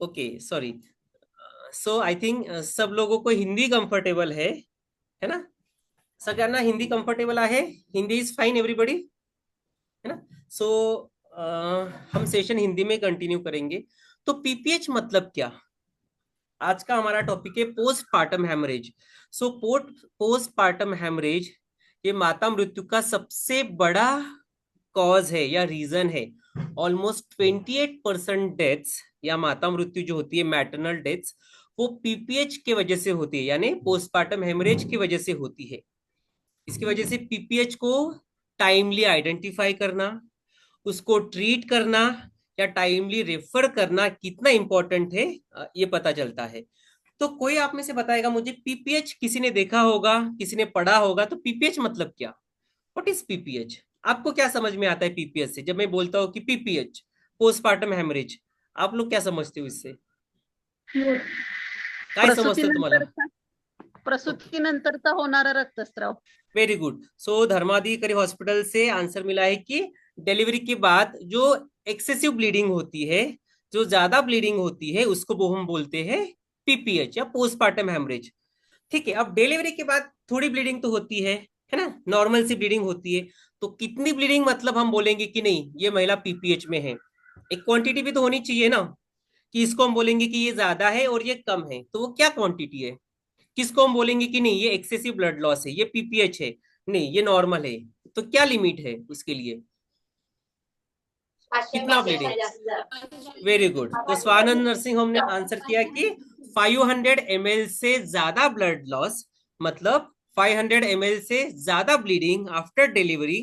Okay sorry. So I think सब लोगों को हिंदी कंफर्टेबल है ना? सगळ्यांना हिंदी कंफर्टेबल आहे? हिंदी इज फाइन एवरीबडी, है ना? सो हम सेशन हिंदी में कंटिन्यू करेंगे। तो पीपीएच मतलब क्या? आज का हमारा टॉपिक है postpartum haemorrhage. So postpartum haemorrhage ये माता मृत्यु का सबसे बड़ा कॉज है या रीजन है। ऑलमोस्ट 28% डेथ्स या माता मृत्यु जो होती है, मैटरनल डेथ्स, वो पीपीएच के वजह से होती है, यानी पोस्टपार्टम हेमरेज की वजह से होती है। इसकी वजह से पीपीएच को टाइमली आइडेंटिफाई करना, उसको ट्रीट करना या टाइमली रेफर करना कितना इंपॉर्टेंट है, ये पता चलता है। तो कोई आप में से बताएगा मुझे, पीपीएच किसी ने देखा होगा, किसी ने पढ़ा होगा, तो पीपीएच मतलब क्या? What is PPH? आपको क्या समझ में आता है पीपीएच से? जब मैं बोलता हूँ कि पीपीएच पोस्टपार्टम हेमरेज, आप लोग क्या समझते हो इससे? काय समजतं तुम्हाला? प्रसूतीनंतरचा प्रसूतीनंतरचा होणारा रक्तस्राव. Very good. So Dharmadhikari hospital से आंसर मिला है कि डिलीवरी के बाद जो एक्सेसिव ब्लीडिंग होती है, जो ज्यादा ब्लीडिंग होती है, उसको वो हम बोलते हैं पीपीएच या पोस्टपार्टम हेमरेज। ठीक है, अब डिलीवरी के बाद थोड़ी ब्लीडिंग तो होती है ना? नॉर्मल सी ब्लीडिंग होती है। तो कितनी ब्लीडिंग मतलब हम बोलेंगे कि नहीं ये महिला पीपीएच में है? एक क्वांटिटी भी तो होनी चाहिए ना, कि इसको हम बोलेंगे कि ये ज्यादा है और ये कम है, तो वो क्या क्वांटिटी है? किसको हम बोलेंगे कि नहीं ये एक्सेसिव ब्लड लॉस है, ये पीपीएच है, नहीं ये नॉर्मल है? तो क्या लिमिट है उसके लिए? कितना ब्लीडिंग? Very good. तो स्वानंद नर्सिंग होम ने आंसर किया कि 500 ml से ज्यादा ब्लड लॉस, मतलब 500 ml से ज्यादा ब्लीडिंग आफ्टर डिलीवरी,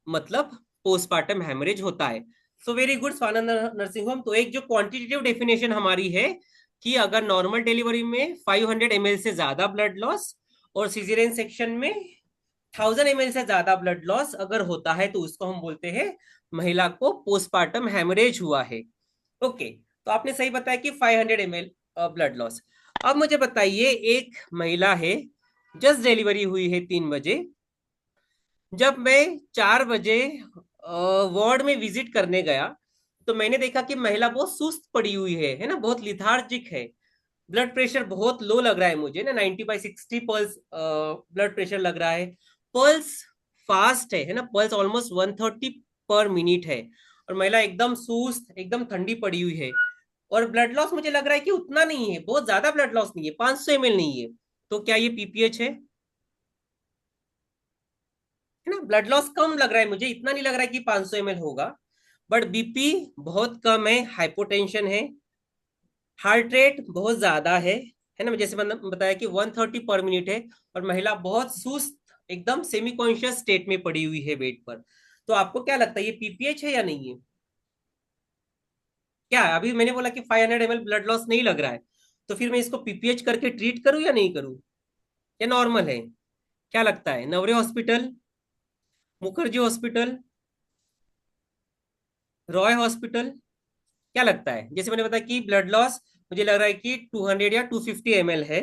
मतलब पोस्टपार्टम हेमरेज होता है। So very good Swanand nursing home. तो एक जो क्वांटिटेटिव डेफिनेशन हमारी है कि अगर नॉर्मल डिलीवरी में 500 ml से ज्यादा ब्लड लॉस और सिजेरियन सेक्शन में 1000 ml से ज्यादा ब्लड लॉस अगर होता है, तो उसको हम बोलते हैं महिला को पोस्टपार्टम हेमरेज हुआ है। ओके, तो आपने सही बताया कि 500 ml ब्लड लॉस। अब मुझे बताइए, एक महिला है, जस्ट डिलीवरी हुई है 3 बजे। जब मैं 4 बजे वार्ड में विजिट करने गया, तो मैंने देखा कि महिला बहुत सुस्त पड़ी हुई है ना, बहुत लिथार्जिक है। ब्लड प्रेशर बहुत लो लग रहा है मुझे ना, 90/60 पल्स ब्लड प्रेशर लग रहा है। पल्स फास्ट है ना, पल्स ऑलमोस्ट 130 पर मिनट है। और महिला एकदम सुस्त, एकदम ठंडी पड़ी हुई है। और ब्लड लॉस मुझे लग रहा है कि उतना नहीं है, बहुत ज्यादा ब्लड लॉस नहीं है, 500 ml नहीं है। तो क्या ये पीपीएच है ना? ब्लड लॉस कम लग रहा है मुझे, इतना नहीं लग रहा है कि 500 ml होगा। बट बीपी बहुत कम है, हाइपोटेंशन है, हार्ट रेट बहुत ज्यादा है ना? जैसे मैंने बताया कि 130 पर मिनट है। और महिला बहुत सुस्त, एकदम सेमी कॉन्शियस स्टेट में पड़ी हुई है बेड पर। तो आपको क्या लगता है ये पीपीएच है या नहीं है? क्या है? अभी मैंने बोला कि 500 ml ब्लड लॉस नहीं लग रहा है, तो फिर मैं इसको पीपीएच करके ट्रीट करूं या नहीं करूं? या नॉर्मल है? क्या लगता है? Navare hospital, Mukherjee hospital, Roy hospital, क्या लगता है? जैसे मैंने बताया कि ब्लड लॉस मुझे लग रहा है कि 200 या 250 ml है,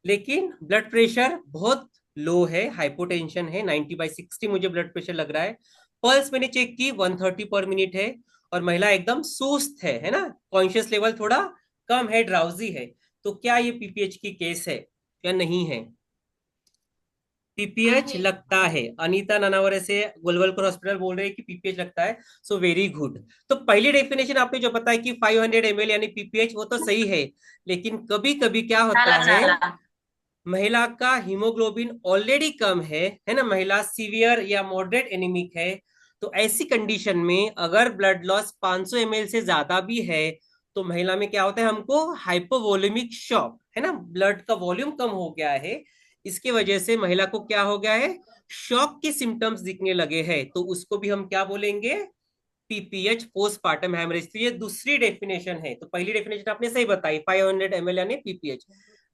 लेकिन ब्लड प्रेशर बहुत लो है, हाइपोटेंशन है, 90/60 मुझे ब्लड प्रेशर लग रहा है। पल्स मैंने चेक की, 130 पर मिनट है। और महिला एकदम सुस्त है ना? कॉन्शियस लेवल थोड़ा कम है, ड्राउजी है। तो क्या ये पीपीएच की केस है या नहीं है? पीपीएच लगता है। अनीता नानावरे से गोलवलकर हॉस्पिटल बोल रहे हैं कि पीपीएच लगता है। So very good. तो पहली डेफिनेशन आपने जो बताया कि 500 ml यानी पीपीएच, वो तो सही है। लेकिन कभी कभी क्या होता है, महिला का हीमोग्लोबिन ऑलरेडी कम है ना? महिला सीवियर या मॉडरेट एनीमिक है। तो ऐसी कंडीशन में अगर ब्लड लॉस 500 ml से ज्यादा भी है, तो महिला में क्या होता है, हमको हाइपोवोलेमिक शॉक, है ना? ब्लड का वॉल्यूम कम हो गया है, इसके वजह से महिला को क्या हो गया है, शॉक के सिम्टम्स दिखने लगे हैं। तो उसको भी हम क्या बोलेंगे? PPH, postpartum haemorrhage. तो ये दूसरी डेफिनेशन है। तो पहली डेफिनेशन आपने सही बताई, 500 ml यानी पीपीएच।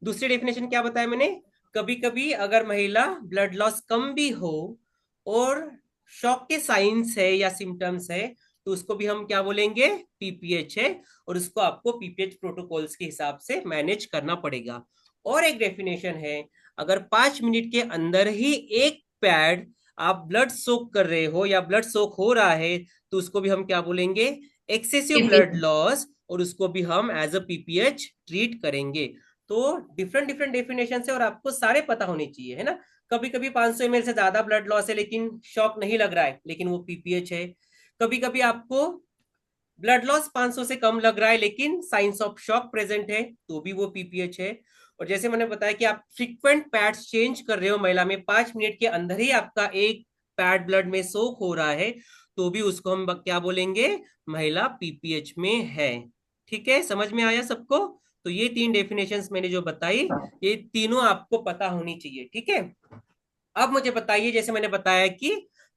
दूसरी डेफिनेशन क्या बताया मैंने? कभी कभी अगर महिला ब्लड लॉस कम भी हो और शॉक के साइंस है या सिम्टम्स है, तो उसको भी हम क्या बोलेंगे? पीपीएच है। और उसको आपको पीपीएच प्रोटोकॉल्स के हिसाब से मैनेज करना पड़ेगा। और एक डेफिनेशन है, अगर 5 मिनट के अंदर ही एक पैड आप ब्लड सोक कर रहे हो या ब्लड सोक हो रहा है, तो उसको भी हम क्या बोलेंगे? एक्सेसिव ब्लड लॉस और उसको भी हम एज अ पीपीएच ट्रीट करेंगे। तो डिफरेंट डिफरेंट डेफिनेशन है और आपको सारे पता होने चाहिए, है ना। कभी कभी 500 ml से ज्यादा ब्लड लॉस है लेकिन शॉक नहीं लग रहा है, लेकिन वो पीपीएच है। कभी कभी आपको ब्लड लॉस 500 से कम लग रहा है लेकिन साइंस ऑफ शॉक प्रेजेंट है, तो भी वो पीपीएच है। और जैसे मैंने बताया कि आप फ्रीक्वेंट पैड्स चेंज कर रहे हो महिला में, 5 मिनट के अंदर ही आपका एक पैड ब्लड में सोक हो रहा है, तो भी उसको हम क्या बोलेंगे, महिला पीपीएच में है। ठीक है, समझ में आया सबको। तो ये 3 डेफिनेशंस मैंने जो बताई, ये तीनों आपको पता होनी चाहिए। ठीक है, अब मुझे बताइए, जैसे मैंने बताया कि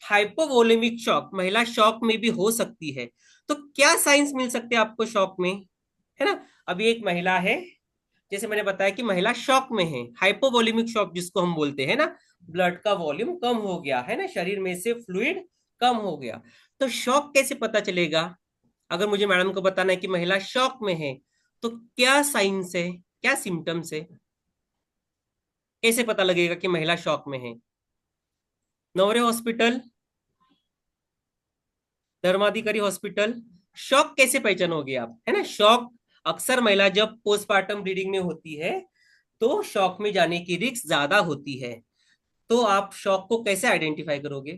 हाइपोवोलेमिक शॉक महिला शॉक में भी हो सकती है, तो क्या साइंस मिल सकते हैं आपको शॉक में, है ना। अभी एक महिला है, जैसे मैंने बताया कि महिला शॉक में है, हाइपोवोलेमिक शॉक जिसको हम बोलते हैं ना, ब्लड का वॉल्यूम कम हो गया है ना, शरीर में से फ्लूइड कम हो गया। तो शॉक कैसे पता चलेगा, अगर मुझे मैडम को बताना है कि महिला शॉक में है, तो क्या साइंस है, क्या सिम्टम्स है, कैसे पता लगेगा कि महिला शॉक में है। Navare hospital, Dharmadhikari hospital, shock कैसे पहचानोगे आप, है ना। शॉक अक्सर महिला जब पोस्टमार्टम ब्लीडिंग में होती है तो शॉक में जाने की रिस्क ज्यादा होती है, तो आप शॉक को कैसे आइडेंटिफाई करोगे।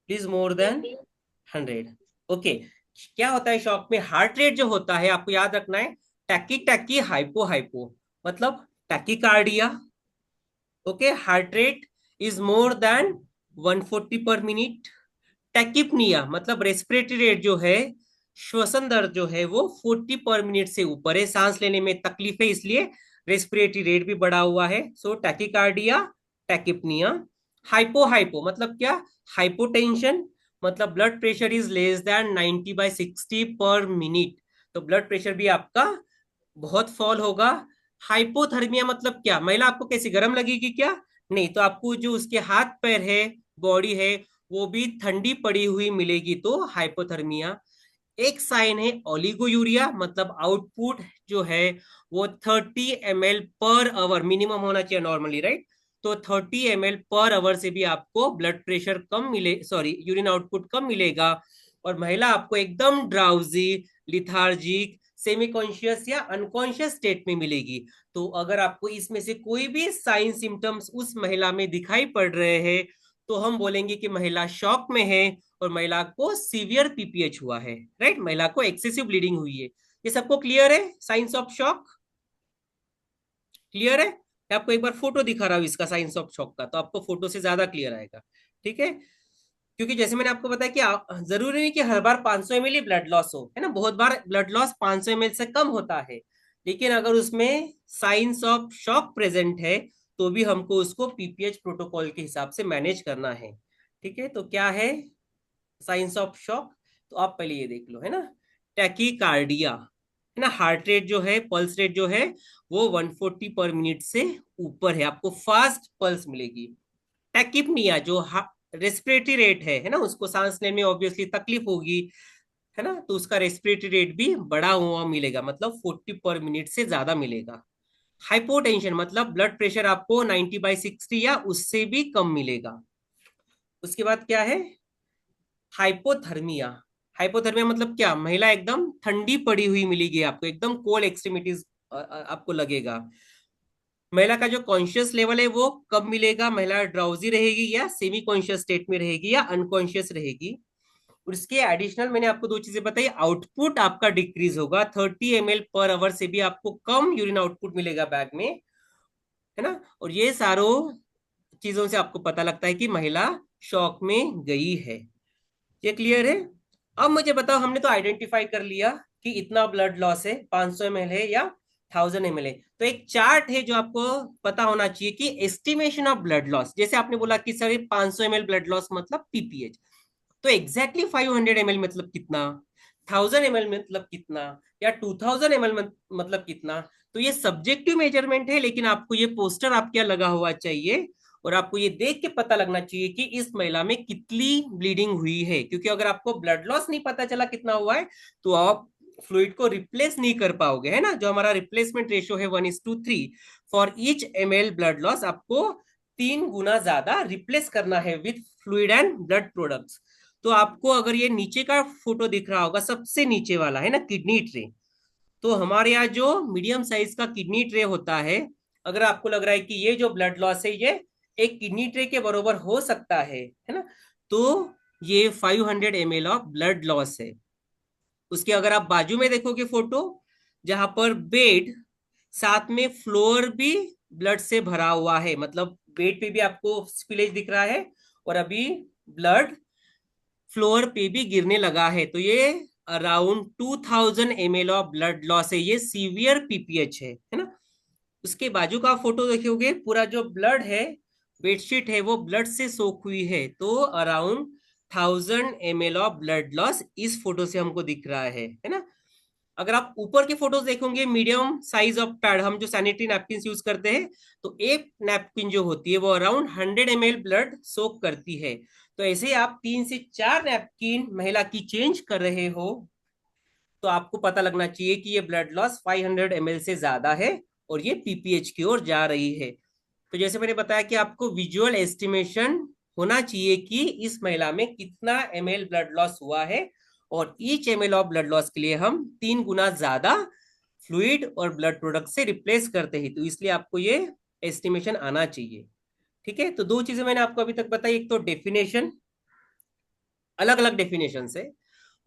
Please more than 100। ओके, क्या होता है शॉक में, हार्ट रेट जो होता है आपको याद रखना है, टैकी टैकी हाइपो हाइपो, मतलब tachycardia. Okay, heart rate is more than 140 पर मिनट। टैकिपनिया मतलब रेस्पिरेटरी रेट जो है, श्वसन दर जो है वो 40 पर मिनट से ऊपर है, सांस लेने में तकलीफ है इसलिए रेस्पिरेटरी रेट भी बढ़ा हुआ है। सो टैकिकार्डिया, टैकिपनिया। हाइपो हाइपो मतलब क्या, हाइपोटेंशन, मतलब blood pressure is less than 90/60 पर मिनट, तो ब्लड प्रेशर भी आपका बहुत फॉल होगा। हाइपोथर्मिया मतलब क्या, महिला आपको कैसी गर्म लगेगी क्या, नहीं, तो आपको जो उसके हाथ पैर है, बॉडी है, वो भी ठंडी पड़ी हुई मिलेगी, तो हाइपोथर्मिया। एक साइन है ओलिगोयूरिया, मतलब आउटपुट जो है वो 30 ml पर आवर मिनिमम होना चाहिए नॉर्मली, राइट। तो 30 ml पर आवर से भी आपको ब्लड प्रेशर कम मिले, सॉरी यूरिन आउटपुट कम मिलेगा, और महिला आपको एकदम ड्राउजी, लिथार्जिक, सेमी कॉन्शियस या अनकॉन्शियस स्टेट में मिलेगी। तो अगर आपको इसमें से कोई भी साइन सिम्टम्स उस महिला में दिखाई पड़ रहे हैं, तो हम बोलेंगे कि महिला शॉक में है और महिला को सीवियर पीपीएच हुआ है, राइट, महिला को एक्सेसिव ब्लीडिंग हुई है। ये सबको क्लियर है, साइंस ऑफ शॉक क्लियर है। मैं आपको एक बार फोटो दिखा रहा हूँ इसका, साइंस ऑफ शॉक का, तो आपको फोटो से ज्यादा क्लियर आएगा। ठीक है, क्योंकि जैसे मैंने आपको बताया कि जरूरी नहीं कि हर बार 500 ml ही ब्लड लॉस हो, है ना, बहुत बार ब्लड लॉस 500 ml से कम होता है, लेकिन अगर उसमें साइंस ऑफ शॉक प्रेजेंट है तो भी हमको उसको पीपीएच प्रोटोकॉल के हिसाब से मैनेज करना है। ठीक है, तो क्या है साइंस ऑफ शॉक, तो आप पहले ये देख लो, है ना। टैकीकार्डिया, है ना, हार्ट रेट जो है, पल्स रेट जो है वो 140 पर मिनट से ऊपर है, आपको फास्ट पल्स मिलेगी। टैकिपनिया जो रेस्पिरेटरी रेट है ना, उसको सांस लेने में ऑब्वियसली तकलीफ होगी, है ना, तो उसका रेस्पिरेटरी रेट भी बढ़ा हुआ मिलेगा, मतलब 40 पर मिनट से ज्यादा मिलेगा। हाइपोटेंशन मतलब ब्लड प्रेशर आपको 90/60 या उससे भी कम मिलेगा। उसके बाद क्या है, हाइपोथर्मिया। हाइपोथर्मिया मतलब क्या, महिला एकदम ठंडी पड़ी हुई मिलेगी आपको, एकदम कोल्ड एक्सट्रीमिटीज आपको लगेगा। महिला का जो कॉन्शियस लेवल है वो कब मिलेगा, महिला ड्राउजी रहेगी या सेमी कॉन्शियस स्टेट में रहेगी या अनकॉन्शियस रहेगी। और इसके एडिशनल मैंने आपको 2 चीजें बताई, आउटपुट आपका डिक्रीज होगा, 30 ml पर आवर से भी आपको कम यूरिन आउटपुट मिलेगा बैग में, है ना। और ये सारों चीजों से आपको पता लगता है कि महिला शॉक में गई है। ये क्लियर है। अब मुझे बताओ, हमने तो आइडेंटिफाई कर लिया कि इतना ब्लड लॉस है, 500 ml है या 1000 ml है, तो एक चार्ट है जो आपको पता होना चाहिए कि एस्टिमेशन ऑफ ब्लड लॉस, जैसे आपने बोला कि सर 500 ml ब्लड लॉस मतलब पीपीएच, तो एग्जैक्टली 500 ml मतलब कितना, 1000 ml मतलब कितना, या 2000 ml मतलब कितना। तो ये सब्जेक्टिव मेजरमेंट है, लेकिन आपको ये पोस्टर आपके यहाँ लगा हुआ चाहिए और आपको ये देख के पता लगना चाहिए कि इस महिला में कितनी ब्लीडिंग हुई है, क्योंकि अगर आपको ब्लड लॉस नहीं पता चला कितना हुआ है तो आप फ्लूइड को रिप्लेस नहीं कर पाओगे, है ना। जो हमारा रिप्लेसमेंट रेशियो है 1:3, for each ml blood loss आपको 3 गुना ज्यादा रिप्लेस करना है with fluid and blood products. तो आपको अगर ये नीचे का फोटो दिख रहा होगा, सबसे नीचे वाला है ना किडनी ट्रे, तो हमारे यहाँ जो मीडियम साइज का किडनी ट्रे होता है, अगर आपको लग रहा है कि ये जो ब्लड लॉस है ये एक किडनी ट्रे के बराबर हो सकता है ना, तो ये 500 ml ऑफ ब्लड लॉस है। उसके अगर आप बाजू में देखोगे फोटो, जहां पर बेड, साथ में फ्लोर भी ब्लड से भरा हुआ है, मतलब बेड पे भी आपको स्पिलेज दिख रहा है और अभी ब्लड फ्लोर पे भी गिरने लगा है, तो ये around 2000 ml of blood loss है, ये सीवियर पीपीएच है ना। उसके बाजू का फोटो देखोगे, पूरा जो ब्लड है, बेडशीट है, वो ब्लड से सोख हुई है, तो around 1000 ml of blood loss इस फोटो से हमको दिख रहा है ना। अगर आप ऊपर के फोटोज देखोगे, मीडियम साइज ऑफ पैड, हम जो सैनिटरी नैपकिन यूज करते हैं, तो एक नैपकिन जो होती है वो अराउंड 100 ml ब्लड सोक करती है। तो ऐसे आप 3 से 4 नैपकिन महिला की चेंज कर रहे हो, तो आपको पता लगना चाहिए कि ये ब्लड लॉस 500 ml से ज्यादा है और ये पीपीएच की ओर जा रही है। तो जैसे मैंने बताया कि आपको विजुअल एस्टिमेशन होना चाहिए कि इस महिला में कितना ml ब्लड लॉस हुआ है, और each ml of blood loss के लिए हम 3 गुना ज्यादा फ्लूइड और ब्लड प्रोडक्ट से रिप्लेस करते हैं, तो इसलिए आपको ये एस्टिमेशन आना चाहिए। ठीक है, तो 2 चीजें मैंने आपको अभी तक बताई, एक तो डेफिनेशन, अलग अलग डेफिनेशन है।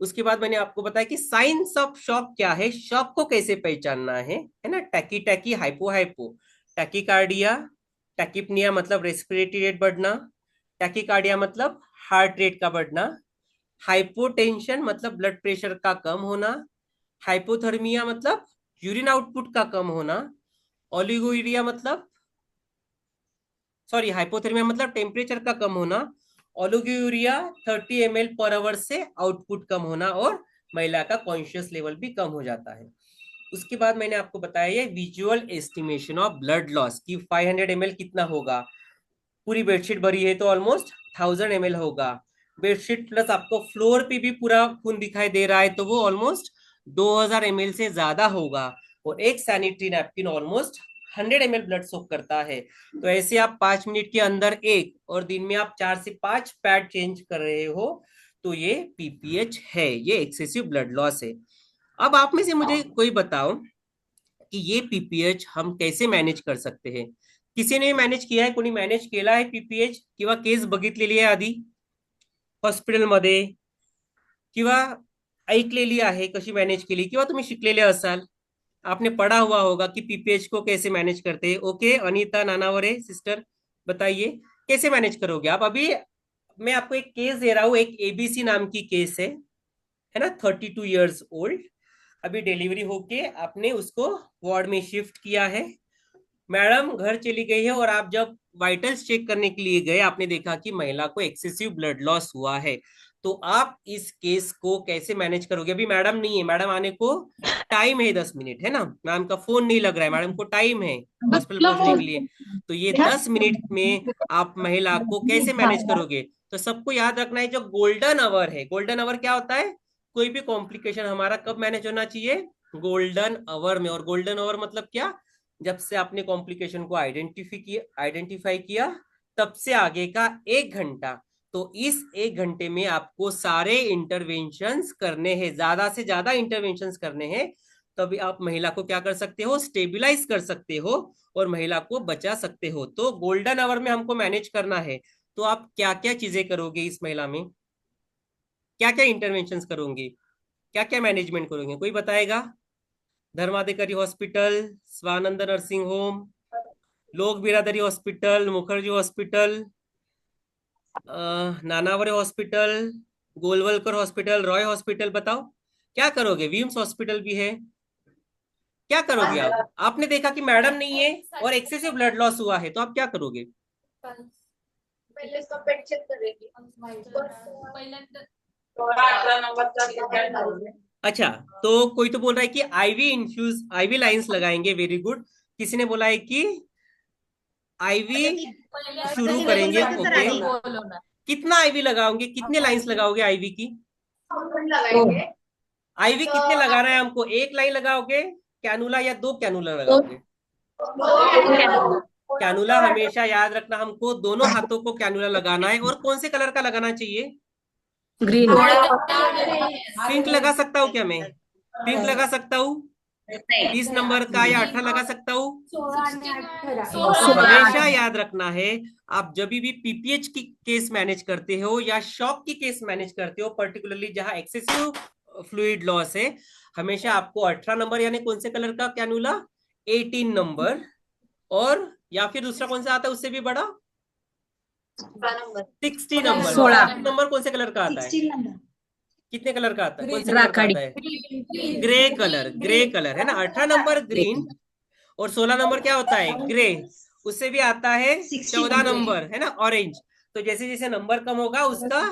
उसके बाद मैंने आपको बताया कि साइंस ऑफ शॉक क्या है, शॉक को कैसे पहचानना है ना। Tachy tachy, hypo hypo, tachycardia, tachypnoea मतलब रेस्पिरेटरी रेट बढ़ना, टैकीकार्डिया मतलब हार्ट रेट का बढ़ना, हाइपोटेंशन मतलब ब्लड प्रेशर का कम होना, हाइपोथर्मिया मतलब यूरिन आउटपुट का कम होना, ओलिगोयूरिया मतलब, सॉरी, हाइपोथर्मिया मतलब टेम्परेचर का कम होना, ओलिगोयूरिया 30 ml पर आवर से आउटपुट कम होना, और महिला का कॉन्शियस लेवल भी कम हो जाता है। उसके बाद मैंने आपको बताया ये visual estimation of blood loss कि 500 ml कितना होगा। पूरी बेडशीट भरी है तो ऑलमोस्ट 1000 ml होगा। बेडशीट प्लस आपको फ्लोर पे भी पूरा खून दिखाई दे रहा है, तो वो ऑलमोस्ट 2000 ml से ज्यादा होगा। और एक sanitary napkin almost 100 ml blood soak करता है। तो ऐसे आप 5 मिनट के अंदर एक, और दिन में आप 4 से 5 पैड चेंज कर रहे हो, तो ये पीपीएच है, ये एक्सेसिव ब्लड लॉस है। अब आप में से मुझे कोई बताओ कि ये पीपीएच हम कैसे मैनेज कर सकते हैं। किसी ने मैनेज किया है, कोणी मॅनेज केला आहे पीपीएच, किंवा केस बघितलेली आहे आधी हॉस्पिटलमध्ये, किंवा ऐकलेली आहे कशी मॅनेज केली, किंवा तुम्ही शिकलेले असाल, आपने पढ़ा हुआ होगा कि पीपीएच को कैसे मैनेज करते हैं। ओके, अनीता नानावरे सिस्टर, बताइए कैसे मैनेज करोगे आप। अभी मैं आपको एक केस दे रहा हूँ, एक एबीसी नाम की केस है ना, 32 years ओल्ड, अभी डिलीवरी होके आपने उसको वार्ड में शिफ्ट किया है, मैडम घर चली गई है, और आप जब वाइटल्स चेक करने के लिए गए, आपने देखा कि महिला को एक्सेसिव ब्लड लॉस हुआ है, तो आप इस केस को कैसे मैनेज करोगे। अभी मैडम नहीं है, मैडम आने को टाइम है 10 मिनट, है ना, मैम का फोन नहीं लग रहा है, मैडम को टाइम है हॉस्पिटल पहुंचने के लिए, तो ये 10 मिनट में आप महिला को कैसे मैनेज करोगे। तो सबको याद रखना है, जो गोल्डन आवर है, गोल्डन आवर क्या होता है, कोई भी कॉम्प्लिकेशन हमारा कब मैनेज होना चाहिए, गोल्डन आवर में। और गोल्डन आवर मतलब क्या, जब से आपने कॉम्प्लिकेशन को आइडेंटिफाई किया तब से आगे का 1 घंटा, तो इस 1 घंटे में आपको सारे इंटरवेंशंस करने हैं, ज्यादा से ज्यादा इंटरवेंशंस करने हैं, तभी आप महिला को क्या कर सकते हो, स्टेबिलाईज कर सकते हो और महिला को बचा सकते हो। तो गोल्डन आवर में हमको मैनेज करना है, तो आप क्या क्या चीजें करोगे इस महिला में, क्या क्या इंटरवेंशंस करोगे, क्या क्या मैनेजमेंट करोगे, कोई बताएगा। Dharmadhikari hospital, Swanand nursing home, Lok Biradari hospital, Mukherjee hospital, Nanaware hospital, Golwalkar hospital, Roy hospital, बताओ क्या करोगे। विम्स हॉस्पिटल भी है, क्या करोगे आप। आपने देखा कि मैडम नहीं है और एक्सेसिव ब्लड लॉस हुआ है, तो आप क्या करोगे। पहले इसका पेट चेक करेंगे। अच्छा, तो कोई तो बोल रहा है कि आईवी इन्फ्यूज, आईवी लाइंस लगाएंगे, वेरी गुड। किसी ने बोला है कि आईवी शुरू करेंगे, ओके। कितना आईवी लगाओगे, कितने लाइंस लगाओगे आईवी की, आईवी कितने लगाना है हमको, 1 लाइन लगाओगे कैनुला या 2 कैनुला लगाओगे। कैनुला हमेशा याद रखना, हमको दोनों हाथों को कैनुला लगाना है, और कौन से कलर का लगाना चाहिए, ग्रीन। पिंक लगा सकता हूँ क्या मैं? पिंक लगा सकता हूँ 20 नंबर का, या 18 लगा सकता हूँ? तो हमेशा याद रखना है, आप जब भी पीपीएच की केस मैनेज करते हो या शॉक की केस मैनेज करते हो, पर्टिकुलरली जहां एक्सेसिव फ्लूइड लॉस है, हमेशा आपको 18 नंबर यानी कौन से कलर का कैनुला? 18 नंबर, और या फिर दूसरा कौन सा आता है उससे भी बड़ा? 60 नंबर। 16 नंबर कौन से कलर का आता है? कितने कलर का आता है? कौन से कलर का राखाड़ी। आता है? ग्रे कलर, ग्रे कलर है ना। 18 नंबर ग्रीन, और 16 नंबर क्या होता है? ग्रे। उससे भी आता है 14 नंबर है ना, ऑरेंज। तो जैसे जैसे नंबर कम होगा उसका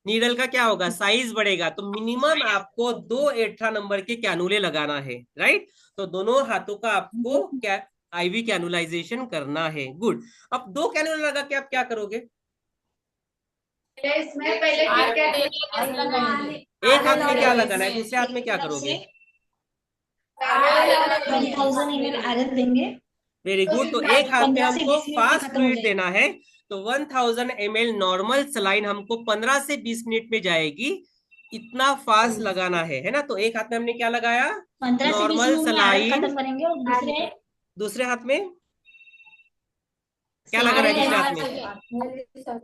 नीडल का क्या होगा? साइज बढ़ेगा। तो मिनिमम आपको 2 18 नंबर के कैनुले लगाना है, राइट। तो दोनों हाथों का आपको क्या आईवी कैनुलाइजेशन करना है। गुड। अब 2 कैनुला लगा के आप क्या करोगे? इसमें पहले क्या एक हाथ में क्या लगाना है, दूसरे हाथ में क्या करोगे? 1000 ml आरएल देंगे। Very good. तो एक हाथ में हमको फास्ट फ्लूइड देना है, तो 1000 ml नॉर्मल सलाइन हमको 15 से 20 मिनट में जाएगी, इतना फास्ट लगाना है ना। तो एक हाथ में हमने क्या लगाया? 15 से 20 नॉर्मल मिनट में आरएल सलाइन। खत्म करेंगे और दूसरे हाथ में क्या लगा रहा है? दूसरे हाथ में,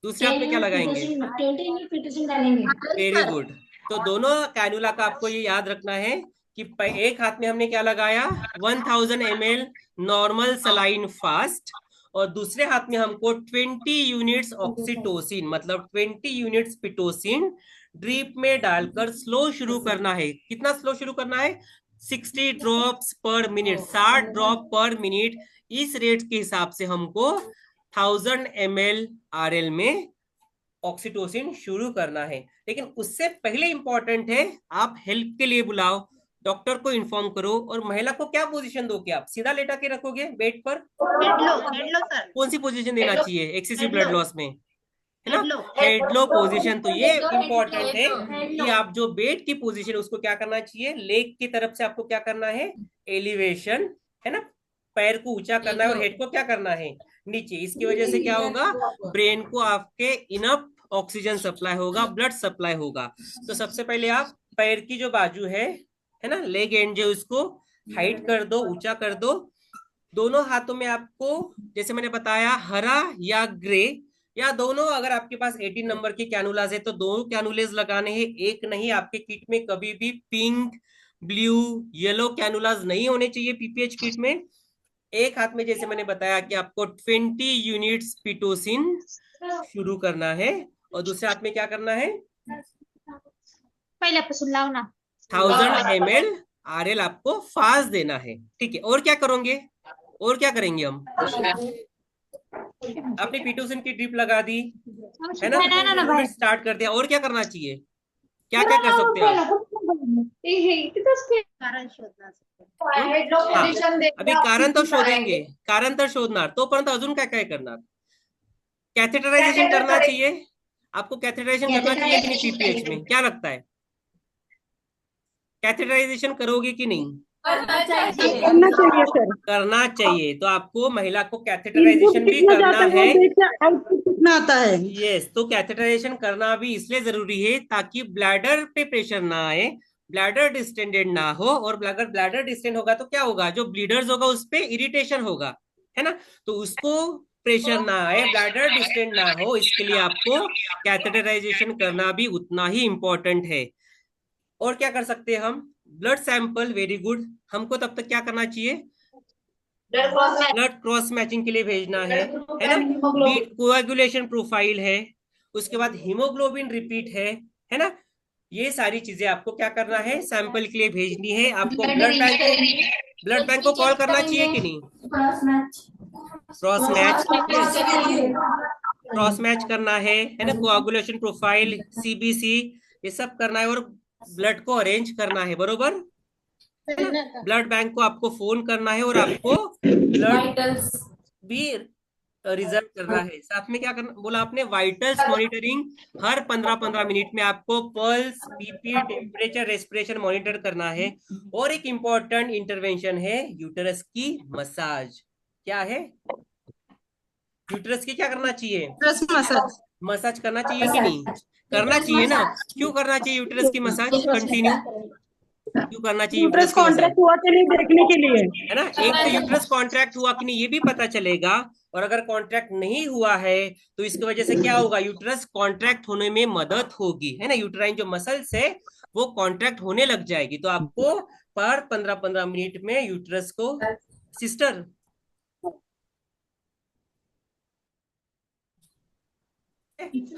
दूसरे हाथ में क्या लगाएंगे? 20 फिटोसिन डालेंगे। Very good. तो दोनों कैनुला का आपको ये याद रखना है कि एक हाथ में हमने क्या लगाया? 1000 ml नॉर्मल सलाइन फास्ट, और दूसरे हाथ में हमको 20 यूनिट्स ऑक्सीटोसिन, मतलब 20 यूनिट्स पिटोसिन ड्रीप में डालकर स्लो शुरू करना है। कितना स्लो शुरू करना है? 60 ड्रॉप्स पर मिनट, 60 ड्रॉप पर मिनट। इस रेट के हिसाब से हमको 1000 ml आरएल में ऑक्सीटोसिन शुरू करना है। लेकिन उससे पहले इंपॉर्टेंट है, आप हेल्प के लिए बुलाओ, डॉक्टर को इन्फॉर्म करो। और महिला को क्या पोजीशन दोगे? आप सीधा लेटा के रखोगे बेड पर? हेड लो सर। कौन सी पोजीशन देना चाहिए एक्सेसिव हेड ब्लड लो। लॉस में? है ना, हेड लो। हेड लो पोजीशन। तो ये इंपॉर्टेंट है कि आप जो बेड की पोजीशन उसको क्या करना चाहिए? लेग की तरफ से आपको क्या करना है? एलिवेशन, है ना, पैर को ऊंचा करना है, और हेड को क्या करना है? नीचे। इसकी वजह से क्या होगा? ब्रेन को आपके इनफ ऑक्सीजन सप्लाई होगा, ब्लड सप्लाई होगा। तो सबसे पहले आप पैर की जो बाजू है ना, लेग एंड जो, उसको हाइट कर दो, ऊंचा कर दो। दोनों हाथों में आपको, जैसे मैंने बताया, हरा या ग्रे या दोनों, अगर आपके पास 18 नंबर की कैनुलास है तो दो कैनुलेस लगाने हैं, एक नहीं। आपके किट में कभी भी पिंक, ब्लू, येलो कैनुलास नहीं होने चाहिए पीपीएच किट में। एक हाथ में जैसे मैंने बताया कि आपको 20 यूनिट्स पिटोसिन शुरू करना है, और दूसरे हाथ में क्या करना है? पहले पासून लाव ना। 1000 ml आरएल आपको फास्ट देना है। ठीक है, और क्या करोगे? और क्या करेंगे हम? आपने पिटोसिन की ड्रिप लगा दी है ना, फ्लूइड स्टार्ट कर दिया, और क्या करना चाहिए? क्या क्या कर सकते हैं आप? कारण शोधना सर. हाँ, अभी कारण तो शोधेंगे, कारण तर शोधणार, तोपर्यंत अजून काय काय करणार? कैथेटराइजेशन करना चाहिए आपको, कैथेटराइजेशन करना चाहिए कि नहीं पीपीएच में? क्या लगता है, कैथेटराइजेशन करोगे कि नहीं? करना चाहिए सर. करना चाहिए। तो आपको महिला को कैथेटराइजेशन भी करना है। आउटपुट कितना आता है? यस, तो कैथेटराइजेशन करना भी इसलिए जरूरी है ताकि ब्लैडर पे प्रेशर ना आए, ब्लैडर डिस्टेंडेड ना हो। और अगर ब्लैडर डिस्टेंड होगा तो क्या होगा? जो ब्लीडर्स होगा उस पे इरिटेशन होगा, है ना। तो उसको प्रेशर ना आए, ब्लैडर डिस्टेंड ना हो, इसके लिए आपको कैथेटराइजेशन करना भी उतना ही इंपॉर्टेंट है। और क्या कर सकते हैं हम? Blood sample, very good. हमको तब तक क्या करना चाहिए? ब्लड क्रॉस मैचिंग के लिए भेजना है ना। कोएगुलेशन प्रोफाइल है, उसके बाद हीमोग्लोबिन रिपीट है ना। ये सारी चीजें आपको क्या करना है? सैंपल के लिए भेजनी है। आपको ब्लड बैंक को कॉल करना चाहिए कि नहीं? क्रॉस मैच, क्रॉस मैच करना है ना। कोएगुलेशन प्रोफाइल, सीबीसी, ये सब करना है, और ब्लड को अरेंज करना है, बरोबर। ब्लड बैंक को आपको फोन करना है, और आपको ब्लड भी रिजर्व करना है। साथ में क्या करना बोला आपने? Vitals monitoring. हर 15-15 मिनट में आपको pulse, BP, temperature, respiration monitor करना है। और एक इंपॉर्टेंट इंटरवेंशन है यूटरस की मसाज। क्या है? यूटरस की क्या करना चाहिए? मसाज. मसाज करना चाहिए कि नहीं? करना चाहिए ना। क्यों करना चाहिए यूट्रस की मसाज कंटिन्यू? क्यों करना चाहिए यूट्रस यूट्रस की मसाज? कॉन्ट्रैक्ट हुआ कि नहीं देखने के लिए। है ना, एक तो यूट्रस कॉन्ट्रैक्ट हुआ कि नहीं ये भी पता चलेगा, और अगर कॉन्ट्रैक्ट नहीं हुआ है तो इसकी वजह से क्या होगा, यूट्रस कॉन्ट्रैक्ट होने में मदद होगी, है ना, यूट्राइन जो मसल्स है वो कॉन्ट्रैक्ट होने लग जाएगी। तो आपको पर 15-15 मिनट में यूट्रस को, सिस्टर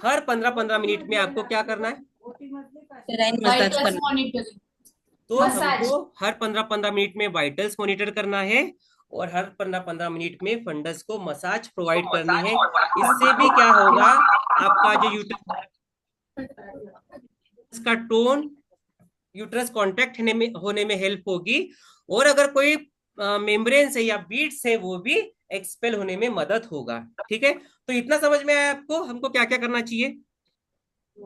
हर 15-15 मिनट में आपको क्या करना है, मसाज करना। तो हमको हर 15-15 मिनट में वाइटल्स मॉनिटर करना है और हर 15-15 मिनट में फंडस को मसाज प्रोवाइड करनी है। इससे भी क्या होगा, आपका जो यूट्रस का टोन, यूट्रस कॉन्ट्रैक्ट होने में हेल्प होगी, और अगर कोई मेम्ब्रेन है या बीड्स है वो भी एक्सपेल होने में मदद होगा। ठीक है, तो इतना समझ में आया आपको हमको क्या क्या करना चाहिए?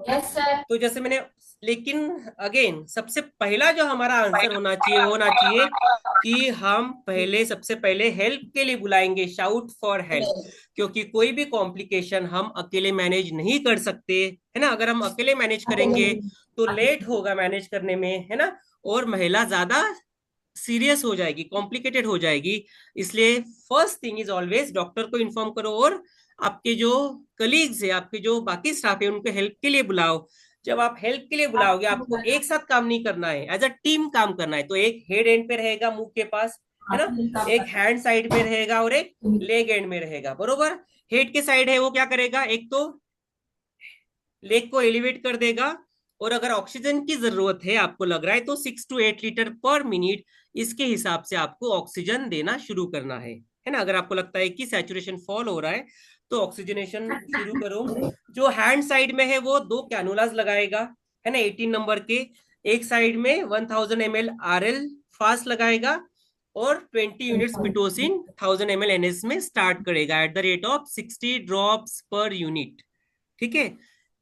Yes sir. तो जैसे मैंने, लेकिन अगेन सबसे पहला जो हमारा आंसर होना चाहिए कि हम सबसे पहले हेल्प के लिए बुलाएंगे, शाउट फॉर हेल्प, क्योंकि कोई भी कॉम्प्लिकेशन हम अकेले मैनेज नहीं कर सकते, है ना। अगर हम अकेले मैनेज करेंगे तो लेट होगा मैनेज करने में, है ना, और महिला ज्यादा सीरियस हो जाएगी, कॉम्प्लिकेटेड हो जाएगी। इसलिए first thing is always doctor को इन्फॉर्म करो, और आपके जो कलीग्स है, आपके जो बाकी स्टाफ है, उनको हेल्प के लिए बुलाओ। जब आप हेल्प के लिए बुलाओगे, आपको एक साथ काम नहीं करना है, एज अ टीम काम करना है। तो एक हेड एंड पे रहेगा मुंह के पास, है ना, एक हैंड साइड पे रहेगा और एक लेग एंड में रहेगा, बरोबर। हेड के साइड है वो क्या करेगा, एक तो लेग को एलिवेट कर देगा, और अगर ऑक्सीजन की जरूरत है आपको लग रहा है तो 6 to 8 लीटर पर मिनट इसके हिसाब से आपको ऑक्सीजन देना शुरू करना है ना। अगर आपको लगता है कि सैचुरेशन फॉल हो रहा है तो ऑक्सीजनेशन शुरू करो। जो हैंड साइड में है वो 2 कैनुलास लगाएगा, है ना, 18 नंबर के। एक साइड में 1000 ml RL फास्ट लगाएगा और 20 यूनिट्स पिटोसिन 1000 ml NS में स्टार्ट करेगा at the rate of 60 drops per unit. ठीक है,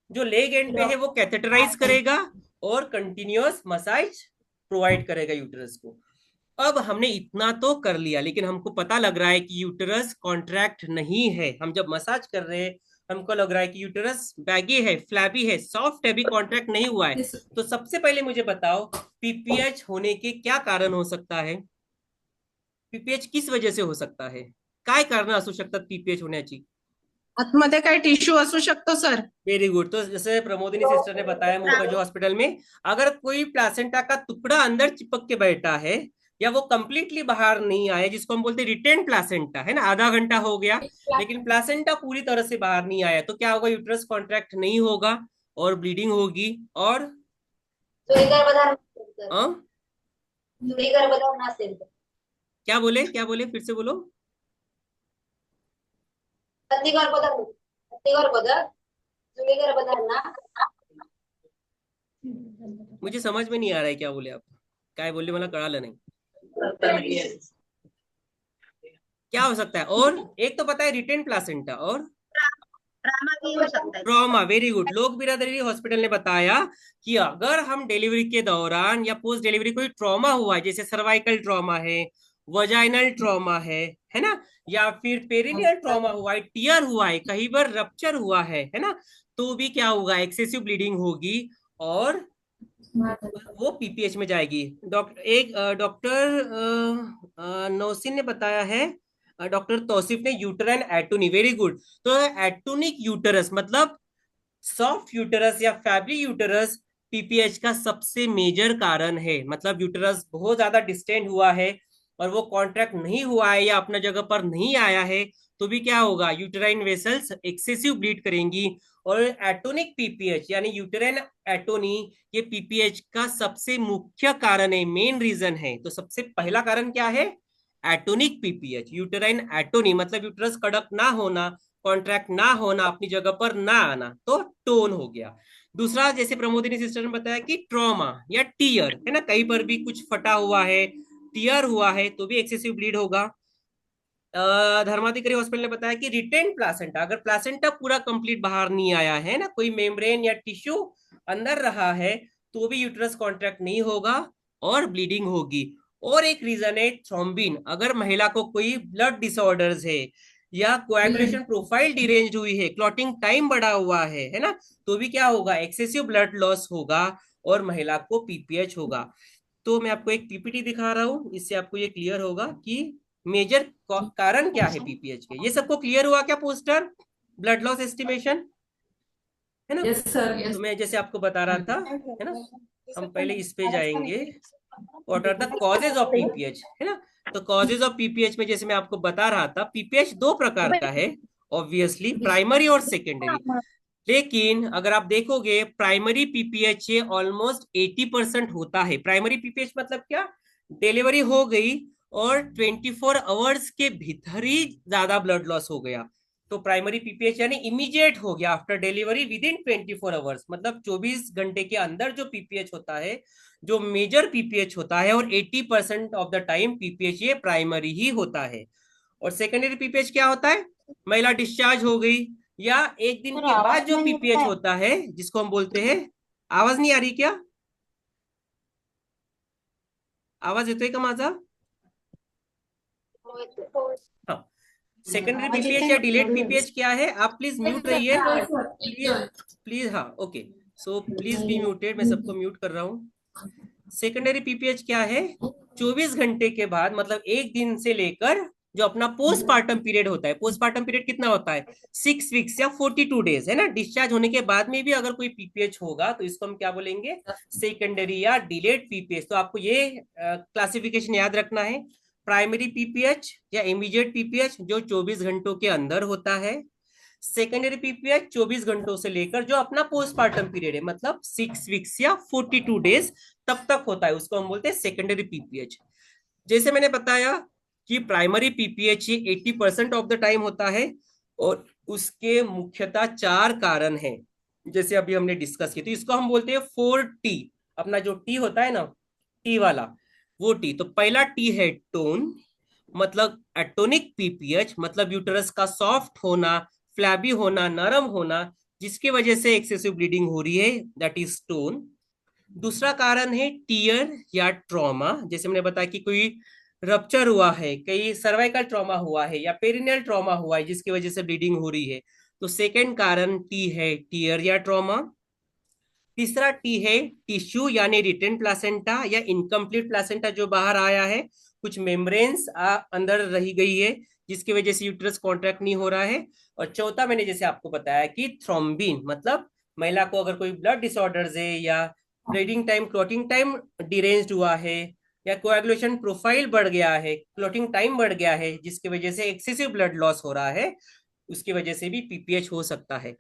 जो लेग एंड पे है वो कैथेटराइज करेगा और कंटिन्यूअस मसाज प्रोवाइड करेगा यूटरस को। अब हमने इतना तो कर लिया, लेकिन हमको पता लग रहा है कि यूटरस कॉन्ट्रैक्ट नहीं है। हम जब मसाज कर रहे हैं हमको लग रहा है कि यूटरस बैगी है, फ्लैबी है, सॉफ्ट है, भी कॉन्ट्रैक्ट नहीं हुआ है। तो सबसे पहले मुझे बताओ पीपीएच होने के क्या कारण हो सकता है? पीपीएच किस वजह से हो सकता है? काय कारण असू शकतात पीपीएच होण्याची? आतमध्ये काय टिश्यू असू शकतो सर? Very good. तो जैसे प्रमोदिनी सिस्टर ने बताया मुंबई जो हॉस्पिटल में, अगर कोई प्लासेंटा का टुकड़ा अंदर चिपक के बैठा है या वो कंप्लीटली बाहर नहीं आया, जिसको हम बोलते हैं रिटेन प्लासेंटा, है ना, आधा घंटा हो गया लेकिन प्लासेंटा पूरी तरह से बाहर नहीं आया, तो क्या होगा, यूट्रस कॉन्ट्रैक्ट नहीं होगा और ब्लीडिंग होगी। और क्या बोले फिर से बोलो। मुझे समझ में नहीं आ रहा है क्या बोले आप, काय बोलले मला कळालं नहीं। क्या हो सकता है? और एक तो पता है रिटेन प्लासेंटा, और ट्रामा भी हो सकता है। ट्रॉमा। Very good. लोक बिरादरी हॉस्पिटल ने बताया कि अगर हम डिलीवरी के दौरान या पोस्ट डिलीवरी कोई ट्रॉमा हुआ है, जैसे सर्वाइकल ट्रॉमा है, वजाइनल ट्रॉमा है ना, या फिर पेरिनियल ट्रॉमा हुआ है, टियर हुआ है, कहीं पर रप्चर हुआ है ना, तो भी क्या होगा, एक्सेसिव ब्लीडिंग होगी और वो पीपीएच में जाएगी। डॉक्टर नौसिन ने बताया है, डॉक्टर तौसीफ ने, यूटराइन एटोनी। Very good. तो एटोनिक यूटरस मतलब सॉफ्ट यूटरस या फैब्री यूटरस पीपीएच का सबसे मेजर कारण है। मतलब यूटरस बहुत ज्यादा डिस्टेंट हुआ है और वो कॉन्ट्रैक्ट नहीं हुआ है या अपना जगह पर नहीं आया है, तो भी क्या होगा, यूटराइन वेसल्स एक्सेसिव ब्लीड करेंगी। और एटोनिक पीपीएच यानी यूटराइन एटोनी, ये पीपीएच का सबसे मुख्य कारण है, मेन रीजन है। तो सबसे पहला कारण क्या है, एटोनिक पीपीएच, यूटराइन एटोनी, मतलब यूटरस कड़क ना होना, कॉन्ट्रैक्ट ना होना, अपनी जगह पर ना आना, तो टोन हो गया। दूसरा, जैसे प्रमोदिनी सिस्टर ने बताया कि ट्रॉमा या टीयर, है ना, कहीं पर भी कुछ फटा हुआ है, टीयर हुआ है, तो भी एक्सेसिव ब्लीड होगा। धर्माधिकारी हॉस्पिटल ने बताया कि रिटेन प्लासेंटा, अगर प्लासेंटा पूरा कंप्लीट बाहर नहीं आया है ना, कोई मेम्ब्रेन या टिश्यू अंदर रहा है, तो भी यूट्रस कॉन्ट्रैक्ट नहीं होगा और ब्लीडिंग होगी। और एक रीजन है थ्रोम्बिन, अगर महिला को कोई ब्लड डिसऑर्डर्स है या कोएगुलेशन प्रोफाइल डिरेंज्ड हुई है, क्लॉटिंग टाइम बढ़ा हुआ है ना, तो भी क्या होगा, एक्सेसिव ब्लड लॉस होगा और महिला को पीपीएच होगा। तो मैं आपको एक पीपीटी दिखा रहा हूँ, इससे आपको ये क्लियर होगा कि मेजर कारण क्या है पीपीएच के। ये सबको क्लियर हुआ क्या पोस्टर, ब्लड लॉस एस्टिमेशन, है ना? Yes sir, yes. तो मैं जैसे आपको बता रहा था, है ना, हम पहले इस पे जाएंगे, what are the causes of PPH, है ना। तो कॉजेज ऑफ पीपीएच में जैसे मैं आपको बता रहा था, पीपीएच दो प्रकार का है, ऑब्वियसली प्राइमरी और सेकेंडरी। लेकिन अगर आप देखोगे प्राइमरी पीपीएच ये ऑलमोस्ट 80% होता है। प्राइमरी पीपीएच मतलब क्या, डिलीवरी हो गई और 24 आवर्स के भीतर ही ज्यादा ब्लड लॉस हो गया, तो प्राइमरी पीपीएच यानी इमीडिएट हो गया after delivery with in 24 hours, मतलब 24 घंटे के अंदर जो पीपीएच होता है, जो मेजर पीपीएच होता है, और 80% ऑफ द टाइम पीपीएच ये प्राइमरी ही होता है। और सेकेंडरी पीपीएच क्या होता है, महिला डिस्चार्ज हो गई या एक दिन के बाद जो पीपीएच होता है, जिसको हम बोलते हैं, आवाज नहीं आ रही क्या, आवाज येतोय का माझा? हाँ, सेकेंडरी पीपीएच या डिलेड पीपीएच क्या है, आप प्लीज म्यूट रहिए, प्लीज प्लीज, हाँ okay, so please be muted, मैं सबको म्यूट कर रहा हूँ। सेकेंडरी पीपीएच क्या है, 24 घंटे के बाद, मतलब एक दिन से लेकर जो अपना पोस्टमार्टम पीरियड होता है, पोस्टमार्टम पीरियड कितना होता है, 6 वीक्स या 42 डेज, है ना। डिस्चार्ज होने के बाद में भी अगर कोई पीपीएच होगा तो इसको हम क्या बोलेंगे, सेकेंडरी या डिलेड पीपीएच। तो आपको ये क्लासिफिकेशन याद रखना है, प्राइमरी पीपीएच या इमीडिएट पीपीएच जो 24 घंटों के अंदर होता है, सेकेंडरी पीपीएच 24 घंटों से लेकर जो अपना पोस्टमार्टम पीरियड है, मतलब 6 वीक्स या 42 डेज तब तक होता है, उसको हम बोलते हैं सेकेंडरी पीपीएच। जैसे मैंने बताया कि primary PPH 80% of the time होता है, और उसके मुख्यतः 4 कारण हैं, जैसे अभी हमने डिस्कस किया। तो इसको हम बोलते हैं 4T, अपना जो टी होता है ना, टी वाला, वो टी। तो पहला टी है टोन, मतलब एटोनिक पीपीएच, मतलब यूटरस का सॉफ्ट होना, फ्लैबी होना, नरम होना, जिसकी वजह से एक्सेसिव ब्लीडिंग हो रही है, दैट इज टोन। दूसरा कारण है टीयर या ट्रॉमा, जैसे मैंने बताया कि कोई रप्चर हुआ है, कई सर्वाइकल ट्रॉमा हुआ है या पेरिनियल ट्रॉमा हुआ है जिसकी वजह से ब्लीडिंग हो रही है, तो सेकेंड कारण टी है टीयर या ट्रॉमा। तीसरा टी है टिश्यू यानी रिटेन प्लासेंटा या इनकम्प्लीट प्लासेंटा जो बाहर आया है, कुछ मेम्ब्रेन्स अंदर रही गई है जिसकी वजह से यूट्रस कॉन्ट्रैक्ट नहीं हो रहा है। और चौथा मैंने जैसे आपको बताया कि थ्रोम्बिन, मतलब महिला को अगर कोई ब्लड डिसऑर्डर्स है या bleeding time, clotting time deranged हुआ है, या कोएगुलेशन प्रोफाइल बढ़ गया है, क्लॉटिंग टाइम बढ़ गया है, जिसकी वजह से एक्सेसिव ब्लड लॉस हो रहा है, उसकी वजह से भी पीपीएच हो सकता है।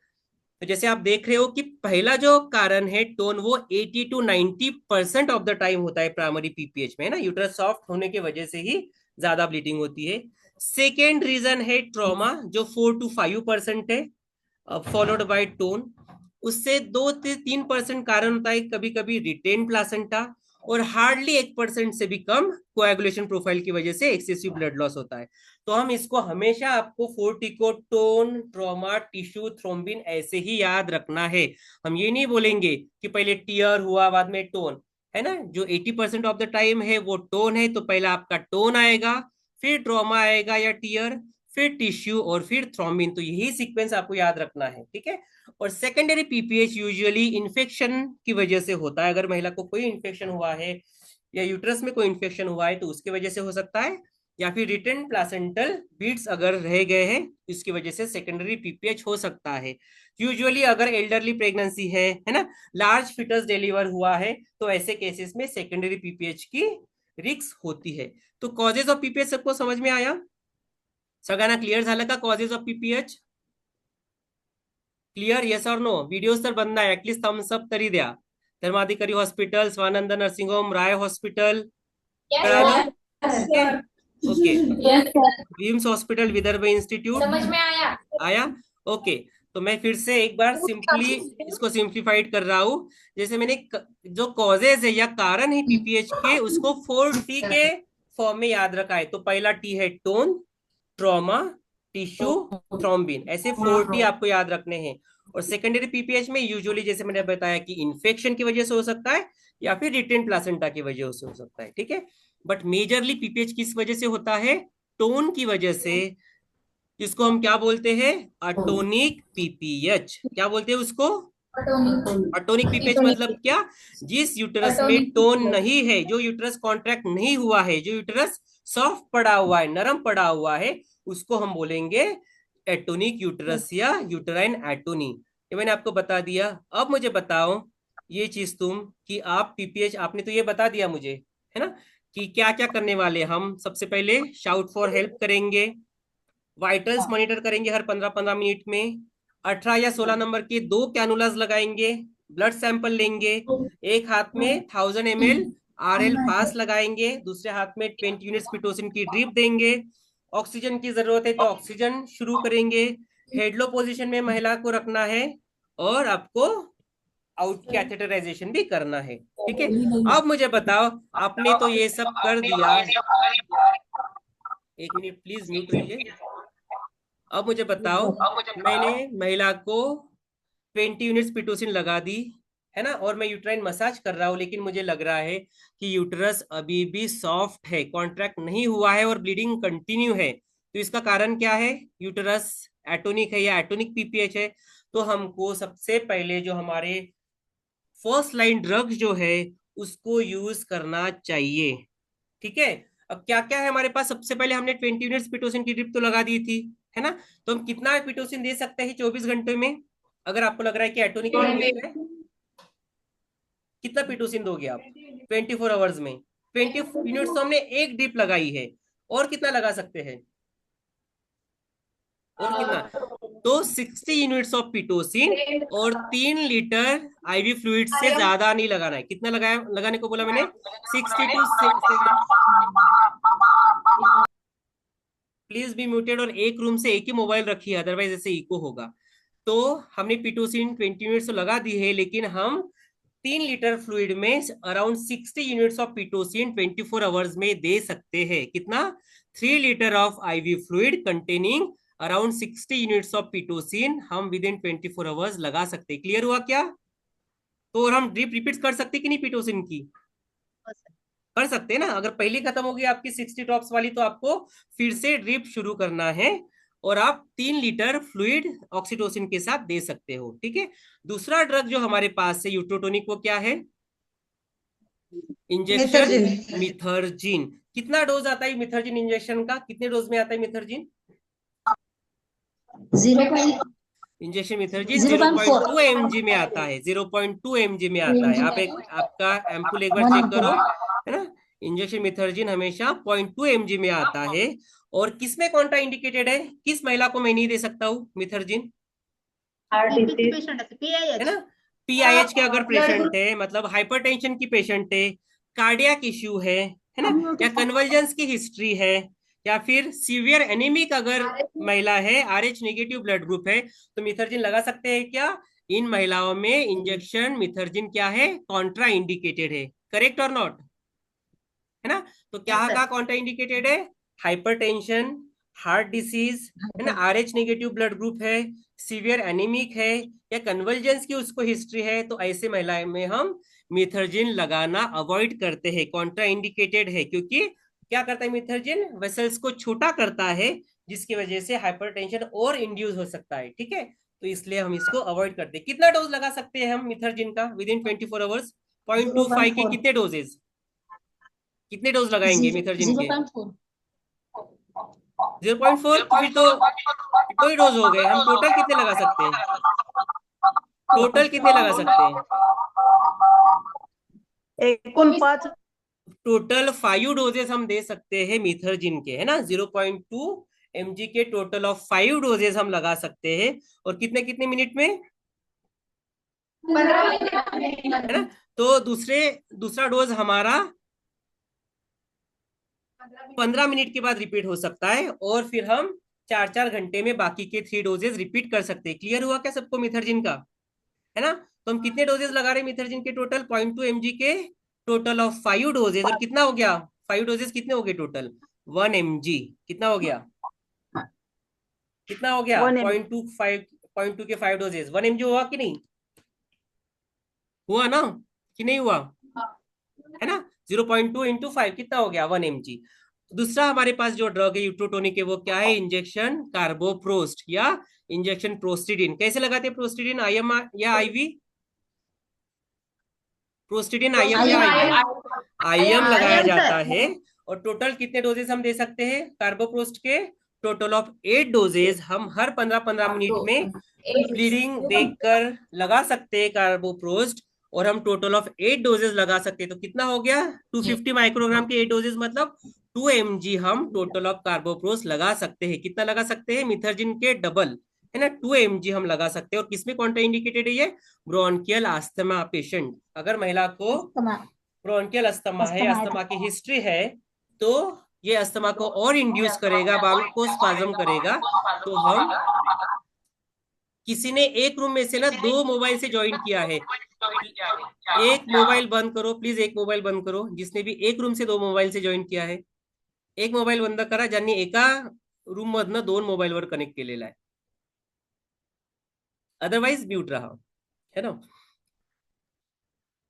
तो जैसे आप देख रहे हो कि पहला जो कारण है टोन, वो 80 to 90% ऑफ द टाइम होता है प्राइमरी पीपीएच में, है ना, यूट्रस सॉफ्ट होने की वजह से ही ज्यादा ब्लीडिंग होती है। सेकेंड रीजन है ट्रॉमा जो 4 to 5% है, फॉलोड बाय टोन। उससे 2 से 3% कारण होता है कभी कभी रिटेन प्लासेंटा, और हार्डली 1% से भी कम कोएगुलेशन प्रोफाइल की वजह से एक्सेसिव ब्लड लॉस होता है। तो हम इसको हमेशा, आपको 4T को टोन, ट्रॉमा, टिश्यू, थ्रोम्बिन ऐसे ही याद रखना है। हम ये नहीं बोलेंगे कि पहले टीयर हुआ बाद में टोन, है ना। जो 80% ऑफ द टाइम है वो टोन है, तो पहला आपका टोन आएगा, फिर ट्रॉमा आएगा या टीयर, फिर टिश्यू और फिर थ्रोम्बिन। तो यही सीक्वेंस आपको याद रखना है, ठीक है। और सेकेंडरी पीपीएच यूजुअली इन्फेक्शन की वजह से होता है, अगर महिला को कोई इन्फेक्शन हुआ है या यूट्रस में कोई इन्फेक्शन हुआ है तो उसकी वजह से हो सकता है, या फिर रिटर्न प्लासेंटल बीड्स अगर रह गए हैं इसकी वजह से सेकेंडरी पीपीएच हो सकता है। यूजुअली अगर एल्डरली प्रेगनेंसी है ना, लार्ज फिटस डिलीवर हुआ है, तो ऐसे केसेस में सेकेंडरी पीपीएच की रिस्क होती है। तो कॉजेज ऑफ पीपीएच सबको समझ में आया, सगळ्यांना क्लियर झालं का causes of PPH? Clear, yes और नो? व्हिडिओ तर बंद आहे, ऍटलीस्ट थम्स अप तरी द्या. Dharmadhikari hospital, Swanand nursing home, Rai hospital, कळालं? Okay, VIMS hospital, Vidarbha institute, समझ में आया? आया? ओके, तो मैं फिर से एक बार सिंपली इसको सिंप्लीफाइड कर रहा हूं। जैसे मैंने जो कॉजेज है या कारण है पीपीएच के, उसको 4T के फॉर्म में याद रखा है। तो पहला टी है टोन, ट्रॉमा, टिश्यू, थ्रोम्बिन, ऐसे 4T आपको याद रखने हैं। और सेकेंडरी पीपीएच में यूजुअली जैसे मैंने बताया कि इन्फेक्शन की वजह से हो सकता है या फिर रिटेन प्लासेंटा की वजह से हो सकता है, ठीक है। बट मेजरली पीपीएच किस वजह से होता है, टोन की वजह से, इसको हम क्या बोलते हैं? अटोनिक पीपीएच। क्या बोलते हैं उसको? अटोनिक पीपीएच मतलब क्या? जिस यूटरस में टोन नहीं है, जो यूटरस कॉन्ट्रैक्ट नहीं हुआ है, जो यूटरस सॉफ्ट पड़ा हुआ है, नरम पड़ा हुआ है, उसको हम बोलेंगे एटोनिक यूटरस या यूटराइन एटोनी। ये मैंने आपको बता दिया। अब मुझे बताओ ये चीज तुम, कि आप पीपीएच आपने तो ये बता दिया मुझे, है ना, कि क्या क्या करने वाले हम। सबसे पहले शाउट फॉर हेल्प करेंगे, वाइटल्स मॉनिटर करेंगे हर 15-15 मिनट में, 18 या 16 नंबर के 2 कैनुलास लगाएंगे, ब्लड सैंपल लेंगे, एक हाथ में 1000 ml आरएल फास्ट लगाएंगे, दूसरे हाथ में 20 यूनिट्स पिटोसिन की ड्रिप देंगे। ऑक्सीजन की जरूरत है तो ऑक्सीजन शुरू करेंगे। हेडलो पोजीशन में महिला को रखना है, और आपको आउट कैथेटराइजेशन भी करना है। ठीक है, अब मुझे बताओ, आपने तो ये सब कर दिया। एक मिनट प्लीज म्यूट रहिए। अब मुझे बताओ, मैंने महिला को 20 यूनिट्स पिटोसिन लगा दी, है ना, और मैं यूट्राइन मसाज कर रहा हूँ, लेकिन मुझे लग रहा है कि यूटरस अभी भी सॉफ्ट है, कॉन्ट्रैक्ट नहीं हुआ है और ब्लीडिंग कंटिन्यू है। तो इसका कारण क्या है? यूटरस एटोनिक है या एटोनिक पीपीएच है। तो हमको सबसे पहले जो हमारे फर्स्ट लाइन ड्रग जो है उसको यूज करना चाहिए। ठीक है, अब क्या क्या है हमारे पास? सबसे पहले हमने 20 यूनिट्स पिटोसिन की ड्रिप तो लगा दी थी, है ना। तो हम कितना पिटोसिन दे सकते हैं 24 घंटे में? अगर आपको लग रहा है कि एटोनिक पीपीएच है, कितना पिटोसिन दोगे आप 24 आवर्स में? 20 यूनिट्स तो हमने एक ड्रिप लगाई है, और कितना लगा सकते हैं? और कितना? तो 60 यूनिट्स ऑफ पिटोसिन, और 3 लीटर आईवी फ्लूइड से ज्यादा नहीं लगाना है। कितना लगाया, लगाने को बोला मैंने? 60 टू 70। प्लीज बी म्यूटेड, और एक रूम से एक ही मोबाइल रखिए, अदरवाइज ऐसे इको होगा। तो हमने पिटोसिन 20 यूनिट्स तो लगा दी है, लेकिन हम 3 लीटर फ्लूइड में around 60 units of Pitocin 24 hours में दे सकते हैं। कितना? 3 litre of IV fluid containing around 60 units of Pitocin हम विद इन 24 आवर्स लगा सकते हैं। क्लियर हुआ क्या? तो और हम ड्रिप रिपीट कर सकते कि नहीं पिटोसिन की? कर सकते हैं ना। अगर पहली खत्म होगी आपकी 60 ड्रॉप्स वाली, तो आपको फिर से ड्रिप शुरू करना है, और आप 3 लीटर फ्लूइड ऑक्सीटोसिन के साथ दे सकते हो। ठीक है, दूसरा ड्रग जो हमारे पास है यूट्रोटोनिक, वो क्या है? इंजेक्शन मिथर्जिन। कितना डोज आता है मिथर्जिन इंजेक्शन का? कितने डोज में आता है मिथर्जिन 0.0.4 इंजेक्शन? मिथर्जिन 0.2 mg में आता है, 0.2 mg में आता है। आप एक आपका एम्पुल एक बार चेक करो, है ना। इंजेक्शन मिथर्जिन हमेशा 0.2 mg में आता है। और किसमें कॉन्ट्रा इंडिकेटेड है? किस महिला को मैं नहीं दे सकता हूँ मिथर्जिन? है ना, पीआईएच के अगर पेशेंट है, मतलब हाइपरटेंशन की पेशेंट है, कार्डियक इश्यू है ना, या कन्वर्जेंस की हिस्ट्री है, या फिर सीवियर एनीमिक अगर महिला है, आरएच नेगेटिव ब्लड ग्रुप है, तो मिथर्जिन लगा सकते हैं क्या? इन महिलाओं में इंजेक्शन मिथर्जिन क्या है? कॉन्ट्रा इंडिकेटेड है। करेक्ट और नॉट? है ना। तो क्या का कॉन्ट्रा इंडिकेटेड है? हाइपरटेंशन, हार्ट डिसीज, है ना, आरएच नेगेटिव ब्लड ग्रुप है, सीवियर एनीमिक है, या कन्वर्जेंस की उसको हिस्ट्री है, तो ऐसे महिलाएं में हम मिथर्जिन लगाना अवॉइड करते हैं। कॉन्ट्रा इंडिकेटेड है, क्योंकि क्या करता है मिथर्जिन? वेसल्स को छोटा करता है, जिसकी वजह से हाइपरटेंशन और इंड्यूस हो सकता है। ठीक है, तो इसलिए हम इसको अवॉइड करते हैं। कितना डोज लगा सकते हैं हम मिथर्जिन का विद इन 24 आवर्स? 0.25 के कितने डोजेज, कितने डोज लगाएंगे मिथर्जिन के? 0.4? तो फिर तो दो ही डोज हो गए। हम टोटल कितने लगा सकते हैं? टोटल कितने लगा सकते हैं? एकूण 5 टोटल 5 डोजेस हम दे सकते हैं मिथर्जिन के, है ना। 0.2 mg के टोटल ऑफ 5 डोजेस हम लगा सकते हैं। और कितने कितने मिनट में? है ना। तो दूसरा डोज हमारा 15 मिनट के बाद रिपीट हो सकता है, और फिर हम 4-4 घंटे में बाकी के 3 डोजेस रिपीट कर सकते हैं। क्लियर हुआ क्या सबको मिथर्जिन का? है ना। तो हम कितने डोजेस लगा रहे हैं मिथर्जिन के? टोटल 0.2 mg के टोटल ऑफ 5 डोजेस। और कितना हो गया? 5 डोजेस कितने हो गए टोटल? 1 mg। कितना हो गया? कितना हो गया? 0.2 के 5 डोजेस 1 mg हुआ कि नहीं? हुआ ना, कि नहीं हुआ? है ना। 0.2 इंटू 5 कितना हो गया? 1 mg। दूसरा हमारे पास जो ड्रग है यूट्रोटोनिक है वो क्या है, इंजेक्शन कार्बोप्रोस्ट या इंजेक्शन प्रोस्टिडिन। कैसे लगाते हैं प्रोस्टिडिन, आईएम या आईवी? प्रोस्टिडिन आईएम या आईवी? आईएम लगाया IM, जाता सर। है। और टोटल कितने डोजेस हम दे सकते हैं कार्बोप्रोस्ट के? टोटल ऑफ 8 डोजेज हम हर 15-15 मिनट में ब्लीडिंग देखकर लगा सकते हैं कार्बोप्रोस्ट। और हम टोटल ऑफ 8 डोजेज लगा सकते हैं, तो कितना हो गया 250 माइक्रोग्राम के 8 डोजेज, मतलब 2 mg हम टोटल ऑफ कार्बोप्रोस्ट लगा सकते हैं। कितना लगा सकते हैं, मिथर्जिन के डबल, है ना, 2 mg हम लगा सकते हैं। और किसमें कॉन्ट्राइंडिकेटेड है ये, ब्रोंकियल अस्थमा पेशेंट। अगर महिला को ब्रोंकियल अस्थमा है, अस्थमा की हिस्ट्री है, तो ये अस्थमा को और इंड्यूस करेगा, बालों को स्पाज्म करेगा। तो हम किसी ने एक रूम में से ना 2 मोबाइल से ज्वाइन किया है, एक मोबाइल बंद करो प्लीज, एक मोबाइल बंद करो। जिसने भी एक रूम से 2 मोबाइल से जॉईन किया है, एक मोबाईल बंद करा, ज्यांनी एका रूम मधनं 2 मोबाईलवर कनेक्ट केलेला आहे, अदरवाइज म्यूट रहा, है ना।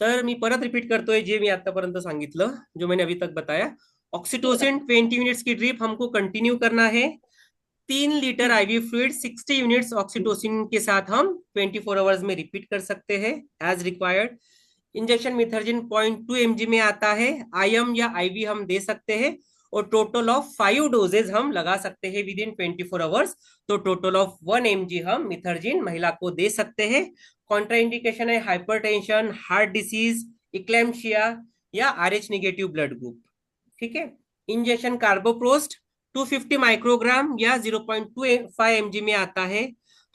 तर मी परत रिपीट करतोय जे मी आतापर्यंत सांगितलं, जो मैंने अभी तक बताया। ऑक्सीटोसिन 20 यूनिट्स की ड्रिप हमको कंटिन्यू करना है। 3 litre IV fluid 60 units oxytocin के साथ हम 24 आवर्स में रिपीट कर सकते हैं एज रिक्वायर्ड। इंजेक्शन मिथर्जिन 0.2 mg में आता है, आईएम या आईवी हम दे सकते हैं। और टोटल ऑफ 5 डोजेज हम लगा सकते हैं विद इन 24 आवर्स। तो टोटल ऑफ 1 mg हम मिथर्जिन महिला को दे सकते हैं। कॉन्ट्राइंडिकेशन है हाइपरटेंशन, हार्ट डिसीज, इक्लेम्शिया या RH नेगेटिव ब्लड ग्रुप। ठीक है। इंजेक्शन कार्बोप्रोस्ट 250 माइक्रोग्राम या 0.25 mg में आता है।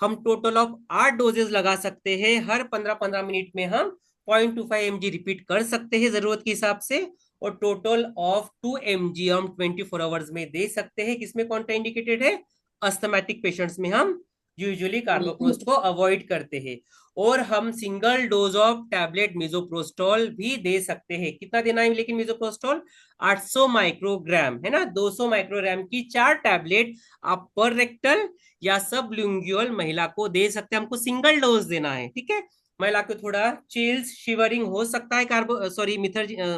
हम टोटल ऑफ 8 डोजेज लगा सकते हैं, हर 15-15 मिनट में हम 0.25 mg रिपीट कर सकते हैं जरूरत के हिसाब से। और टोटल ऑफ 2 mg हम 24 आवर्स में दे सकते हैं। किसमें कॉन्ट्राइंडिकेटेड है, अस्थमैटिक पेशेंट्स में हम यूजुअली कार्बोप्रोस्ट को अवॉइड करते हैं। और हम सिंगल डोज ऑफ टैबलेट मिजोप्रोस्टॉल भी दे सकते हैं। कितना देना है लेकिन मिजोप्रोस्टॉल, 800 माइक्रोग्राम, है ना, 200 माइक्रोग्राम की 4 टैबलेट आप पर रेक्टल या सबलिंगुअल महिला को दे सकते हैं। हमको सिंगल डोज देना है, ठीक है। महिला को थोड़ा चिल्स शिवरिंग हो सकता है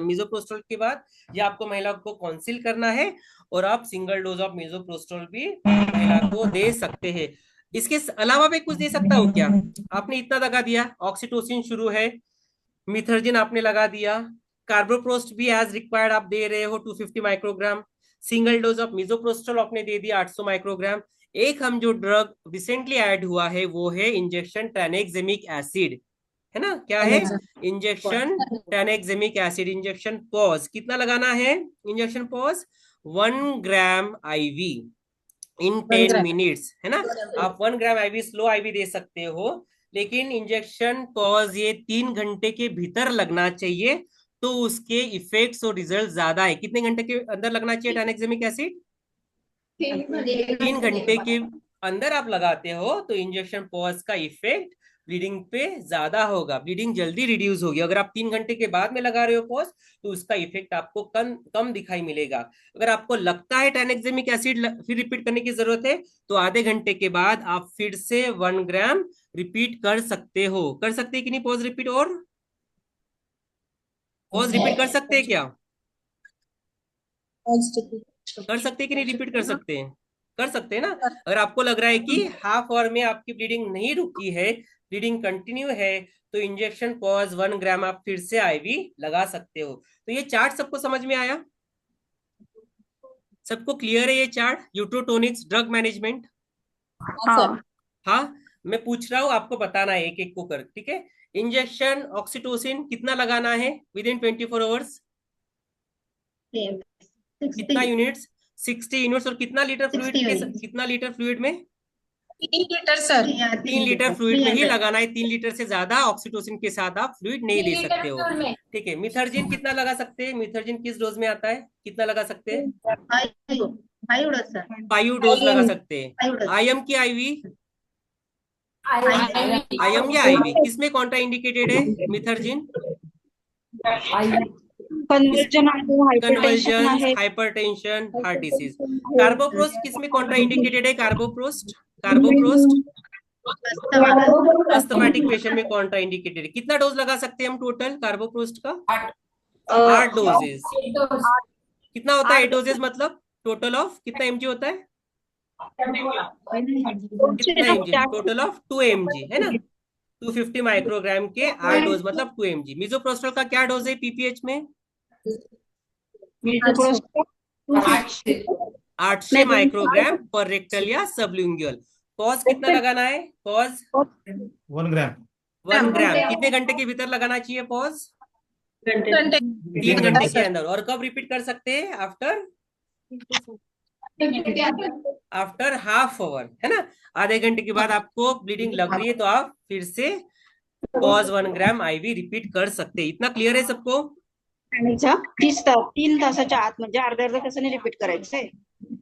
मिजोप्रोस्टॉल के बाद, या आपको महिला को काउंसिल करना है, और आप सिंगल डोज ऑफ मिजोप्रोस्टॉल भी महिला को दे सकते हैं। इसके अलावा भी कुछ दे सकता हूँ क्या? आपने इतना लगा दिया, ऑक्सीटोसिन शुरू है, मिथर्जिन आपने लगा दिया, कार्बोप्रोस्ट भी एज रिक्वायर्ड आप दे रहे हो 250 माइक्रोग्राम, सिंगल डोज ऑफ मिजोप्रोस्टॉल आपने दे दिया 800 माइक्रोग्राम। एक हम जो ड्रग रिसेंटली ऐड हुआ है वो है इंजेक्शन ट्रानेक्सेमिक एसिड, है ना। क्या है, इंजेक्शन ट्रानेक्सेमिक एसिड। इंजेक्शन पॉज कितना लगाना है, इंजेक्शन पॉज 1 ग्राम आईवी इन 10 मिनट्स, है ना। आप 1 ग्राम आईवी स्लो आईवी दे सकते हो, लेकिन इंजेक्शन पॉज ये 3 घंटे के भीतर लगना चाहिए, तो उसके इफेक्ट्स और रिजल्ट ज्यादा है। कितने घंटे के अंदर लगना चाहिए ट्रानेक्सेमिक एसिड? 3 घंटे के अंदर आप लगाते हो तो इंजेक्शन पॉज का इफेक्ट ब्लीडिंग पे ज्यादा होगा, ब्लीडिंग जल्दी रिड्यूस होगी। अगर आप 3 घंटे के बाद में लगा रहे हो पॉज, तो उसका इफेक्ट आपको कम दिखाई मिलेगा। अगर आपको लगता है ट्रानेक्सेमिक एसिड फिर रिपीट करने की जरूरत है, तो आधे घंटे के बाद आप फिर से 1 ग्राम रिपीट कर सकते हो। कर सकते हैं कि नहीं पॉज रिपीट? और पॉज रिपीट कर सकते हैं क्या? कर सकते हैं कि नहीं रिपीट कर सकते हैं? कर सकते हैं ना। अगर आपको लग रहा है कि हाफ आवर में आपकी ब्लीडिंग नहीं रुकी है, ब्लीडिंग कंटिन्यू है, तो इंजेक्शन पॉज 1 ग्राम आप फिर से आईवी लगा सकते हो। तो ये चार्ट सबको समझ में आया? सबको क्लियर है ये चार्ट, यूट्रोटोनिक्स ड्रग मैनेजमेंट? हाँ, मैं पूछ रहा हूँ, आपको बताना है एक एक को कर, ठीक है। इंजेक्शन ऑक्सीटोसिन कितना लगाना है विद इन 24 आवर्स? कितना यूनिट्स? 60 यूनिट्स। और कितना लीटर फ्लूइड के, कितना लीटर फ्लूइड में? 3 लीटर सर। 3 लीटर फ्लूइड में ही लगाना है। 3 लीटर से ज्यादा ऑक्सीटोसिन के साथ आप फ्लूइड नहीं दे सकते हो, ठीक है। मिथर्जिन कितना लगा सकते हैं? मिथर्जिन किस डोज में आता है, कितना लगा सकते हैं? 5 डोज लगा सकते हैं। आईएम की आईवी, आईएम या आईवी किसमें कॉन्ट्रा इंडिकेटेड है? मिथर्जिन कन्वर्जन, हाइपरटेंशन, हार्ट डिसीज। कार्बोप्रोस्ट किसमें कॉन्ट्रा इंडिकेटेड है? कार्बोप्रोस्ट अस्थमैटिक पेशेंट में कॉन्ट्रा इंडिकेटेड है। कितना डोज लगा सकते हैं हम टोटल कार्बोप्रोस्ट का? 8 डोजेस। कितना होता है 8 डोजेस, मतलब टोटल ऑफ कितना mg होता है, कितना mg, टोटल ऑफ 2 mg है ना, 250 माइक्रोग्राम के 8 डोज मतलब 2 mg। मिजोप्रोस्टोल का क्या डोज है पीपीएच में, 800 माइक्रोग्राम पर रेक्टल या सबलिंगुअल। पॉज कितना लगाना है, पॉज 1 ग्राम 1 ग्राम कितने घंटे के भीतर लगाना चाहिए पॉज, 3 3 घंटे घंटे के अंदर। और कब रिपीट कर सकते हैं, आफ्टर हाफ आवर है ना, आधे घंटे के बाद आपको ब्लीडिंग लग रही है तो आप फिर से पॉज 1 ग्राम आईवी रिपीट कर सकते हैं। इतना क्लियर है सबको, आणि 3 तासाच्या आत म्हणजे अर्ध्या तासाने रिपीट करायचंय,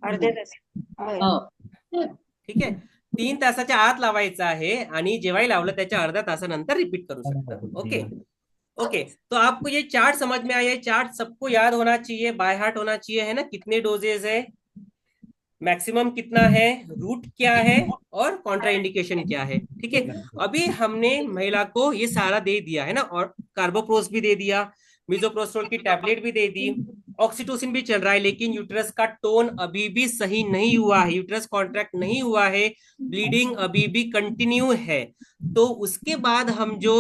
अर्ध्या तास. ठीक आहे, 3 तासाच्या आत लावायचं आहे आणि जेव्हाही लावलं त्याच्या अर्ध्या तासानंतर रिपीट करू शकता। ओके ओके, तो आपको ये चार्ट समझ में आया, चार्ट सबको याद होना चाहिए, बाय हार्ट होना चाहिए है ना, कितने डोजेज है, मैक्सिमम कितना है, रूट क्या है और कॉन्ट्राइंडिकेशन क्या है। ठीक है, अभी हमने महिला को ये सारा दे दिया है ना, और कार्बोप्रोस भी दे दिया, मिजोप्रोस्टोल की टैबलेट भी दे दी, ऑक्सीटोसिन भी चल रहा है, लेकिन यूट्रस का टोन अभी भी सही नहीं हुआ है, यूट्रस कॉन्ट्रैक्ट नहीं हुआ है, ब्लीडिंग अभी भी कंटिन्यू है। तो उसके बाद हम जो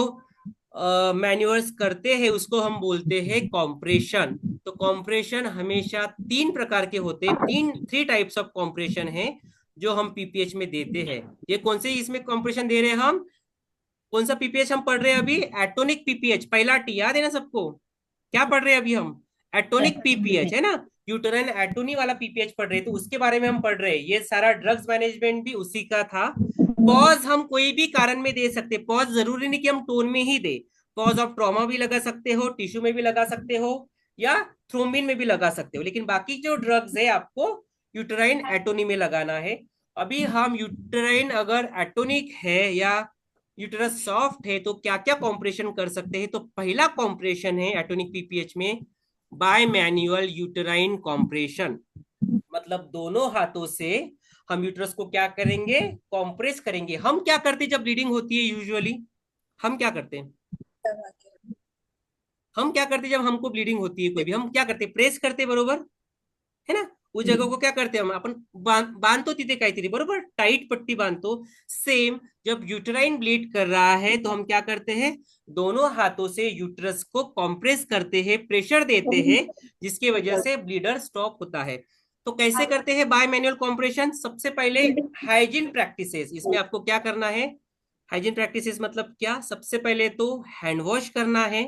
मैन्यूअर्स करते हैं उसको हम बोलते हैं कॉम्प्रेशन। तो कॉम्प्रेशन हमेशा 3 प्रकार के होते हैं, 3 टाइप्स ऑफ कॉम्प्रेशन है जो हम पीपीएच में देते हैं। ये कौन से इसमें कॉम्प्रेशन दे रहे हैं हम, कौन सा पीपीएच हम पढ़ रहे हैं अभी, एटोनिक पीपीएच, पहला टी याद है ना सबको, क्या पढ़ रहे हैं अभी हम, एटोनिक पीपीएच है ना, यूटेराइन एटोनी वाला पीपीएच पढ़ रहे हैं, तो उसके बारे में हम पढ़ रहे हैं। ये सारा ड्रग्स मैनेजमेंट भी उसी का था। पॉज हम कोई भी कारण में दे सकते, पॉज जरूरी नहीं कि हम टोन में ही दे, पॉज ऑफ ट्रॉमा भी लगा सकते हो, टिश्यू में भी लगा सकते हो, या थ्रोम्बिन में भी लगा सकते हो, लेकिन बाकी जो ड्रग्स है आपको यूटेराइन एटोनी में लगाना है। अभी हम यूटेराइन अगर एटोनिक है या यूटेरस सॉफ्ट है तो क्या क्या कॉम्प्रेशन कर सकते हैं, तो पहला कॉम्प्रेशन है एटोनिक पीपीएच में बाय मैन्युअल यूटेराइन कॉम्प्रेशन, मतलब दोनों हाथों से हम यूट्रस को क्या करेंगे, कॉम्प्रेस करेंगे। हम क्या करते जब ब्लीडिंग होती है यूजुअली, हम क्या करते हैं, हम क्या करते जब हमको ब्लीडिंग होती है कोई भी, हम क्या करते, प्रेस करते, बरोबर है ना, उस जगह को क्या करते हम आपण बांधतो तिथे काहीतरी, बरोबर टाइट पट्टी बांधतो। सेम जब यूटेराइन ब्लीड कर रहा है तो हम क्या करते हैं, दोनों हाथों से यूट्रस को कॉम्प्रेस करते हैं, प्रेशर देते हैं, जिसकी वजह से ब्लीडर स्टॉप होता है। तो कैसे करते हैं बाय मैनुअल कॉम्प्रेशन, सबसे पहले हाइजीन प्रैक्टिसेस, इसमें आपको क्या करना है, हाइजीन प्रैक्टिसेस मतलब क्या, सबसे पहले तो हैंड वॉश करना है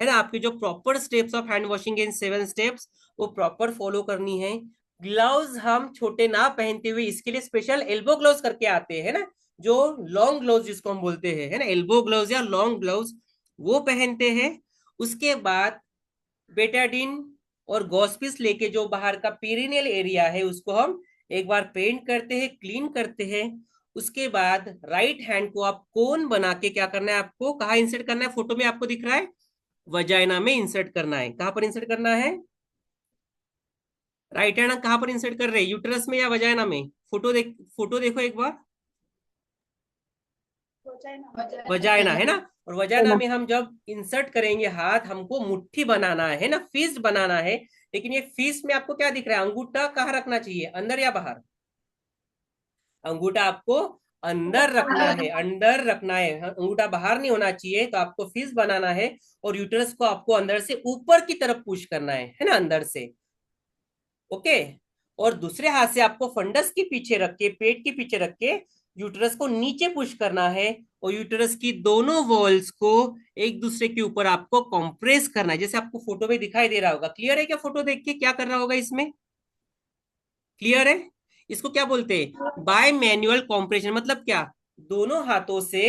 ना, आपके जो proper steps of hand washing in 7 steps वो प्रॉपर फॉलो करनी है। ग्लव्स हम छोटे ना पहनते हुए, इसके लिए स्पेशल एल्बो ग्लव्स करके आते हैं ना, जो लॉन्ग ग्लव्स जिसको हम बोलते हैं है ना, एल्बो ग्लव्स या लॉन्ग ग्लव्स वो पहनते हैं। उसके बाद बेटाडीन और गॉस्पिस लेके जो बाहर का पेरिनियल एरिया है उसको हम एक बार पेंट करते हैं, क्लीन करते हैं। उसके बाद राइट हैंड को आप कोन बना के क्या करना है, आपको कहाँ इंसर्ट करना है, फोटो में आपको दिख रहा है, वजाइना में इंसर्ट करना है। कहां पर इंसर्ट करना है, राइट हैंड कहां पर इंसर्ट कर रहे हैं, यूट्रस में या वजाइना में, फोटो देखो एक बार, वजाइना है ना, और वजाइना में हम जब इंसर्ट करेंगे हाथ, हमको मुट्ठी बनाना है ना, फिस्ट बनाना है। लेकिन ये फिस्ट में आपको क्या दिख रहा है, अंगूठा कहाँ रखना चाहिए, अंदर या बाहर, अंगूठा आपको अंदर रखना है, अंदर रखना है, अंगूठा बाहर नहीं होना चाहिए। तो आपको फिस्ट बनाना है और यूट्रस को आपको अंदर से ऊपर की तरफ पुश करना है ना, अंदर से, ओके। और दूसरे हाथ से आपको फंडस के पीछे रख के, पेट के पीछे रख के यूट्रस को नीचे पुश करना है, और यूट्रस की दोनों वॉल्स को एक दूसरे के ऊपर आपको कंप्रेस करना है, जैसे आपको फोटो में दिखाई दे रहा होगा। क्लियर है क्या, फोटो देख के क्या कर रहा होगा इसमें, क्लियर है। इसको क्या बोलते हैं, बाय मैन्युअल कॉम्प्रेशन, मतलब क्या, दोनों हाथों से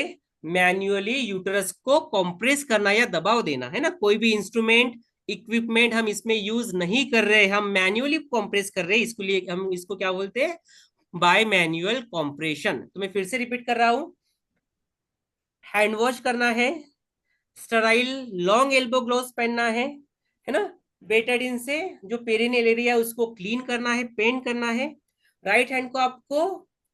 मैन्युअली यूट्रस को कंप्रेस करना या दबाव देना है ना, कोई भी इंस्ट्रूमेंट इक्विपमेंट हम इसमें यूज नहीं कर रहे, हम मैन्युअली कंप्रेस कर रहे हैं, इसके लिए हम इसको क्या बोलते हैं, बाय मैन्युअल कॉम्प्रेशन। तो मैं फिर से रिपीट कर रहा हूं, हैंड वॉश करना है, स्टराइल लॉन्ग एल्बो ग्लोव्स पहनना है ना, बेटाडीन से जो पेरिनियल एरिया उसको क्लीन करना है, पेंट करना है। राइट हैंड को आपको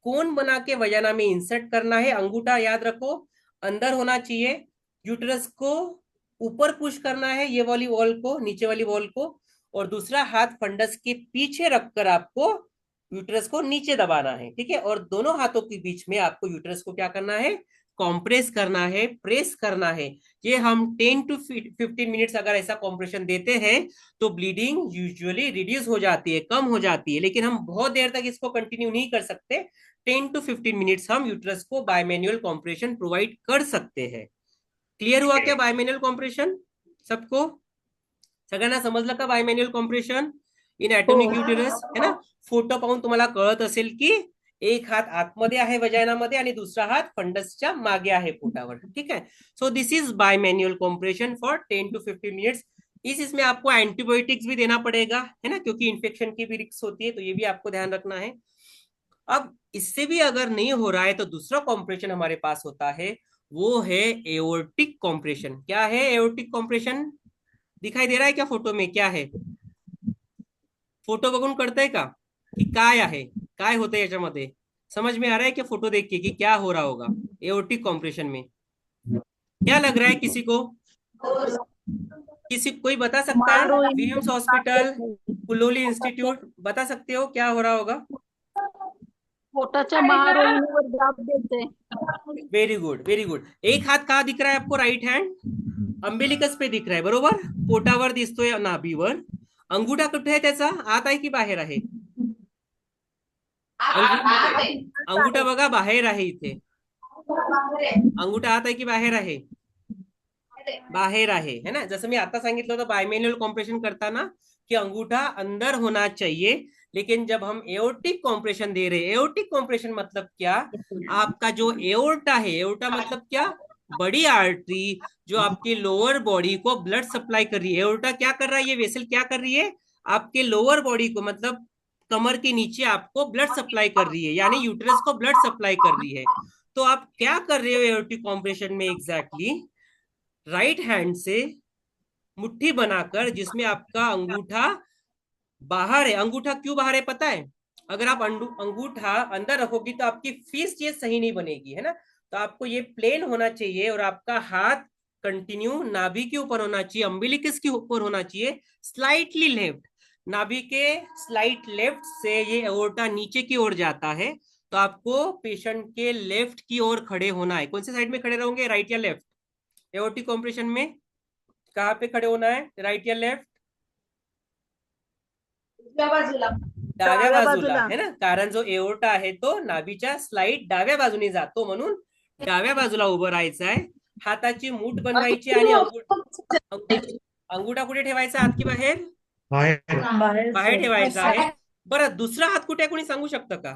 कोन बना के वजाना में इंसर्ट करना है, अंगूठा याद रखो अंदर होना चाहिए, यूट्रस को ऊपर पुश करना है, ये वाली वॉल को, नीचे वाली वॉल को, और दूसरा हाथ फंडस के पीछे रखकर आपको यूट्रस को नीचे दबाना है, ठीक है। और दोनों हाथों के बीच में आपको यूट्रस को क्या करना है, कॉम्प्रेस करना है, प्रेस करना है। ये हम 10 to 15 मिनट्स अगर ऐसा कॉम्प्रेशन देते हैं तो ब्लीडिंग यूजुअली रिड्यूस हो जाती है, कम हो जाती है, लेकिन हम बहुत देर तक इसको कंटिन्यू नहीं कर सकते। 10 to 15 मिनट्स हम यूट्रस को बायमैन्युअल कॉम्प्रेशन प्रोवाइड कर सकते हैं। क्लियर हुआ क्या बायमैन्युअल कॉम्प्रेशन सबको? सगळ्यांना समजलं का बायमॅन्युअल कॉम्प्रेशन इन ऍटोमिक युटेरस, है ना? फोटो पाहून तुम्हाला कळत असेल की एक हात आतमध्ये आहे वजायनामध्ये आणि दुसरा हात फंडसच्या मागे आहे पोटावर, ठीक है। So this is bimanual compression for 10 to 15 minutes. इसमें आपको एंटीबायोटिक्स भी देना पड़ेगा, है ना, क्योंकि इन्फेक्शन की भी रिस्क होती है, तो ये भी आपको ध्यान रखना है। अब इससे भी अगर नहीं हो रहा है तो दूसरा कॉम्प्रेशन हमारे पास होता है, वो है एओर्टिक कॉम्प्रेशन। क्या है एओर्टिक कॉम्प्रेशन? दिखाई दे रहा है क्या फोटो में? क्या है फोटो बघून कळतंय का की काय आहे, काय होतंय याच्यामध्ये? समझ में आ रहा है क्या फोटो देख के कि क्या हो रहा होगा एओर्टिक कॉम्प्रेशन में? क्या लग रहा है किसी को? कोई बता सकता है? विलियम्स हॉस्पिटल, कुलोली इंस्टीट्यूट, बता सकते हो क्या हो रहा होगा? पोटाच्या महारोहीवर दाब देते। Very good, very good. एक हात कहाँ दिख रहा है आपको? राइट हैंड अम्बिलिकस पे दिख रहा है, बरोबर। पोटावर दिसतोय, नाभीवर। अंगुठा कुठे आहे त्याचा? आत आहे की बाहेर आहे? अंगुठा बघा बाहेर आहे इथे। अंगुठा आत आहे की बाहेर आहे? बाहेर आहे, है ना। जसं मी आता सांगितलं होतं बायमैन्युअल कॉम्प्रेशन करताना कि अंगूठा अंदर होना चाहिए, लेकिन जब हम एओर्टिक कॉम्प्रेशन दे रहे हैं, एओर्टिक कॉम्प्रेशन मतलब क्या? आपका जो एओर्टा है, एओर्टा मतलब क्या? बड़ी आर्टरी जो आपके लोअर बॉडी को ब्लड सप्लाई कर रही है। एओर्टा क्या कर रहा है? ये वेसल क्या कर रही है? आपके लोअर बॉडी को, मतलब कमर के नीचे आपको ब्लड सप्लाई कर रही है, यानी यूट्रस को ब्लड सप्लाई कर रही है। तो आप क्या कर रहे हो एओर्टिक कॉम्प्रेशन में? एग्जैक्टली राइट हैंड से मुट्ठी बनाकर, जिसमें आपका अंगूठा बाहर है। अंगूठा क्यों बाहर है पता है? अगर आप अंगूठा अंदर रखोगी तो आपकी फिस्ट ये सही नहीं बनेगी, है ना। तो आपको ये प्लेन होना चाहिए और आपका हाथ कंटिन्यू नाभि के ऊपर होना चाहिए, अम्बिलिकस के ऊपर होना चाहिए, स्लाइटली लेफ्ट। नाभि के स्लाइट लेफ्ट से ये एओर्टा नीचे की ओर जाता है, तो आपको पेशेंट के लेफ्ट की ओर खड़े होना है। कौन से साइड में खड़े रहोगे, राइट या लेफ्ट? एओर्टिक कॉम्प्रेशन में कहाँ पे खड़े होना है, राइट या लेफ्ट? डाव्या बाजूला, है ना, कारण जो एओर्टा आहे तो नाभीच्या स्लाइड डाव्या बाजूने जातो, म्हणून डाव्या बाजूला उभं राहायचं आहे। हाताची मूठ बनवायची आणि अंगुठा कुठे ठेवायचा? आत की बाहेर? बाहेर ठेवायचा आहे। बरं, दूसरा हाथ कुठे, कोणी सांगू शकतं का?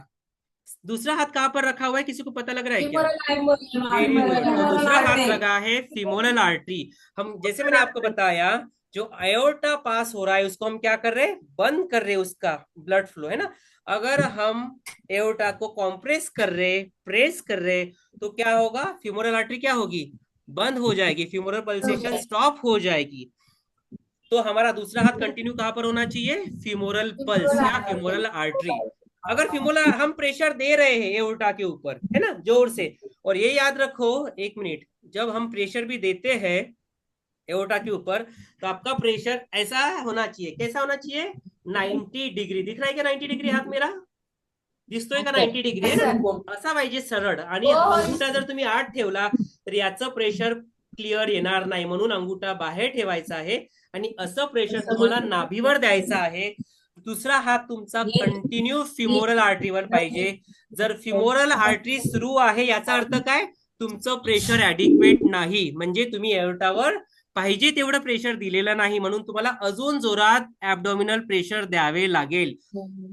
दूसरा हाथ कहाँ पर रखा हुआ है, किसी को पता लग रहा है क्या? Very good. तो दूसरा हाथ लगा है फीमोरल आर्टरी। हम जैसे मैंने आपको बताया, जो एओर्टा पास हो रहा है उसको हम क्या कर रहे हैं? बंद कर रहे हैं, उसका ब्लड फ्लो, है ना। अगर हम एओर्टा को कॉम्प्रेस कर रहे, प्रेस कर रहे, तो क्या होगा? फीमोरल आर्टरी क्या होगी? बंद हो जाएगी, फीमोरल पल्सेशन स्टॉप हो जाएगी। तो हमारा दूसरा हाथ कंटिन्यू कहां पर होना चाहिए? फीमोरल पल्स या फीमोरल आर्टरी। अगर फीमोरल हम प्रेशर दे रहे हैं एओर्टा के ऊपर, है ना, जोर से, और ये याद रखो, एक मिनट, जब हम प्रेशर भी देते हैं एओर्टा के ऊपर तो आपका प्रेशर ऐसा होना चाहिए। कैसा होना चाहिए? 90 डिग्री। दिख रहा है क्या 90 डिग्री हात मेरा? दिसतोय का 90 डिग्री? है ना, असा पाहिजे सरळ। आणि अंगुठा जर तुम्ही आत ठेवला तर याचं प्रेशर क्लिअर येणार नाही, म्हणून अंगुठा बाहेर ठेवायचा आहे आणि असं प्रेशर तुम्हाला नाभीवर द्यायचं आहे। दुसरा हात तुमचा कंटिन्यू फिमोरल आर्टरीवर पाहिजे। जर फिमोरल आर्टरी सुरू आहे याचा अर्थ काय? तुमचं प्रेशर ऍडिक्वेट नाही, म्हणजे तुम्ही एओर्टावर पाहिजे तेवढं प्रेशर दिलेलं नाही, म्हणून तुम्हाला अजून जोरात ऍब्डोमिनल प्रेशर द्यावे लागेल।